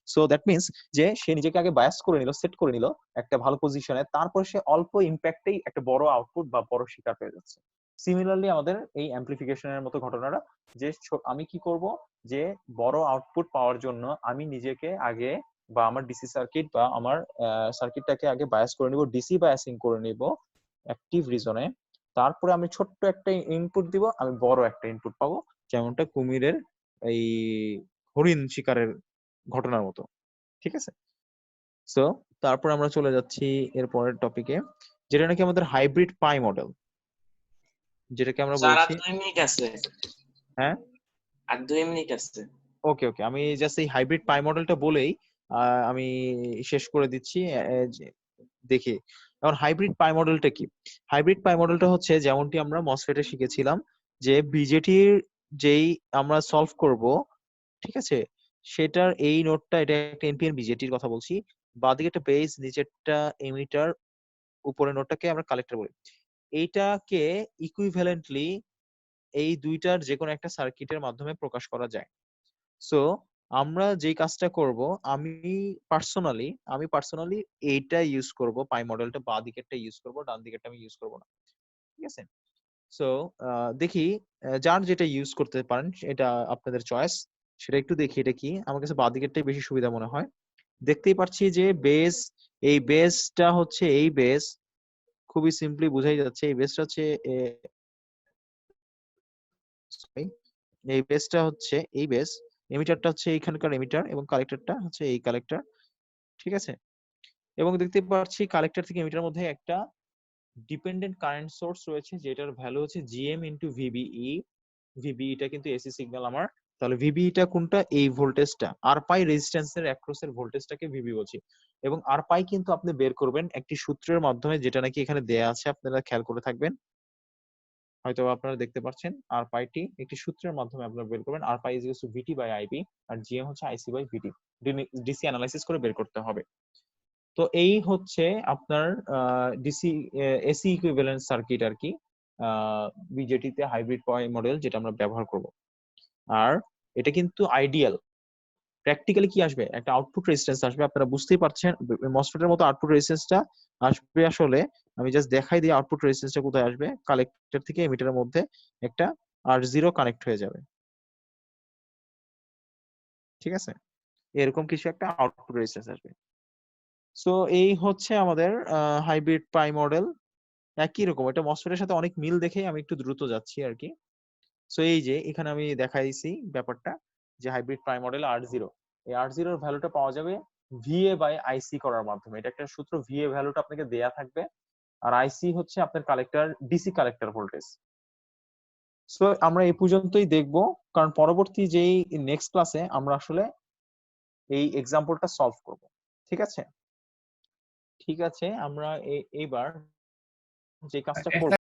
সো দ্যাট মিনস যে সে নিজেকে আগে বায়াস করে নিল, সেট করে নিল একটা ভালো পজিশনে, তারপর সে অল্প ইম্প্যাক্টেই একটা বড় আউটপুট বা বড় শিকার পেয়ে যাচ্ছে। সিমিলারলি আমাদের এই অ্যাম্পলিফিকেশনের মতো ঘটনাটা, যে আমি কি করব, যে বড় আউটপুট পাওয়ার জন্য আমি নিজেকে আগে, বা আমার ডিসি সার্কিট বা আমার সার্কিটটাকে আগে বায়াস করে নিব, ডিসি বায়াসিং করে নিব অ্যাক্টিভ রিজনে, তারপরে আমি ছোট্ট একটা ইনপুট দিব, আমি বড় একটা ইনপুট পাবো, যেমনটা কুমিরের এই হরিণ শিকারের ঘটনার মতো। ঠিক আছে, সো তারপর আমরা চলে যাচ্ছি এর পরের টপিকে, যেটা নাকি আমাদের হাইব্রিড পাই মডেল। যেটাকে আমরা
স্যার আর
বলছি
2 মিনিট আছে,
হ্যাঁ
আর 2 মিনিট আছে।
ওকে ওকে আমি জাস্ট এই হাইব্রিড পাই মডেলটা বলেই আমি শেষ করে দিচ্ছি দেখি এখন হাইব্রিড পাই মডেলটা কি হাইব্রিড পাই মডেলটা হচ্ছে যেমনটি আমরা মসফেটে শিখেছিলাম যে বিজেটির যেই আমরা সলভ করব ঠিক আছে সেটার এই নোটটা এটা একটা এনপিএন বিজেটির কথা বলছি বাঁদিকে একটা বেস নিচেরটা এমিটার উপরের নোটটাকে আমরা কালেক্টর বলি এইটাকে ইকুইভ্যালেন্টলি এই দুইটার যে কোনো একটা সার্কিটের মাধ্যমে প্রকাশ করা যায় সো আমরা যে কাজটা করব আমি পার্সোনালি এইটা ইউজ করব পাই মডেলটা বাঁ দিকেরটা ইউজ করব ডান দিকেরটা আমি ইউজ করব না ঠিক আছে সো দেখি যার যেটা ইউজ করতে পারেন এটা আপনাদের চয়েস সেটা একটু দেখি এটা কি আমার কাছে বাঁ দিকেরটাই বেশি সুবিধা মনে হয় দেখতেই পাচ্ছি যে বেস এই বেসটা হচ্ছে এই বেস খুবই সিম্পলি বোঝাই যাচ্ছে এই বেসটা হচ্ছে sorry, এই বেসটা হচ্ছে এই বেস এমিটারটা হচ্ছে এইখানকার এমিটার এবং কালেক্টরটা হচ্ছে এই কালেক্টর ঠিক আছে এবং দেখতে পাচ্ছি কালেক্টর থেকে এমিটার মধ্যে একটা ডিপেন্ডেন্ট কারেন্ট সোর্স রয়েছে যেটার ভ্যালু হচ্ছে জিএম ইনটু ভিবিই ভিবিইটা কিন্তু এসি সিগন্যাল আমার তাহলে ভিবিইটা কোনটা এই ভোল্টেজটা আর পাই রেজিস্ট্যান্সের অ্যাক্রস এর ভোল্টেজটাকে ভিবি বলছি এবং আর পাই কিন্তু আপনি বের করবেন একটি সূত্রের মাধ্যমে যেটা নাকি এখানে দেয়া আছে আপনারা খেয়াল করে থাকবেন হয়তো আপনারা দেখতে পাচ্ছেন আর পাইটি একটি সূত্রের মাধ্যমে আপনারা বের করবেন আর pi is VT by IP আর জিএম হচ্ছে IC by VT DC analysis করে বের করতে হবে তো এই হচ্ছে আপনার ডিসি এসি ইকুইভ্যালেন্ট সার্কিট আর কি বিজেটিতে হাইব্রিড পাই মডেল যেটা আমরা ব্যবহার করব আর এটা কিন্তু আইডিয়াল প্র্যাকটিক্যালি কি আসবে একটা আউটপুট রেজিস্ট্যান্স আসবে আপনারা বুঝতেই পারছেন মসফেটের মতো আউটপুট রেজিস্ট্যান্সটা আসবে আসলে আমি জাস্ট দেখাই দিই আউটপুট রেজিস্ট্যান্সটা কোথায় আসবে কালেক্টর থেকে এমিটারের মধ্যে একটা R0 কানেক্ট হয়ে যাবে ঠিক আছে এরকম কিছু একটা আউটপুট রেজিস্ট্যান্স আসবে সো এই হচ্ছে আমাদের হাইব্রিড পাই মডেল একই রকম এটা মসফেটের সাথে অনেক মিল দেখে আমি একটু দ্রুত যাচ্ছি আর কি সো এই যে এখানে আমি দেখাইছি ব্যাপারটা যে হাইব্রিড পাই মডেল R0 এই R0 এর ভ্যালুটা পাওয়া যাবে VA বাই আইসি করার মাধ্যমে এটা একটা সূত্র VA ভ্যালুটা আপনাকে দেয়া থাকবে আর আইসি হচ্ছে আপনার collector DC collector voltage so আমরা এই পর্যন্তই দেখব কারণ পরবর্তী যেই নেক্সট ক্লাসে আমরা আসলে এই এক্সাম্পলটা সলভ করব ঠিক আছে আমরা এইবার যে কাজটা করব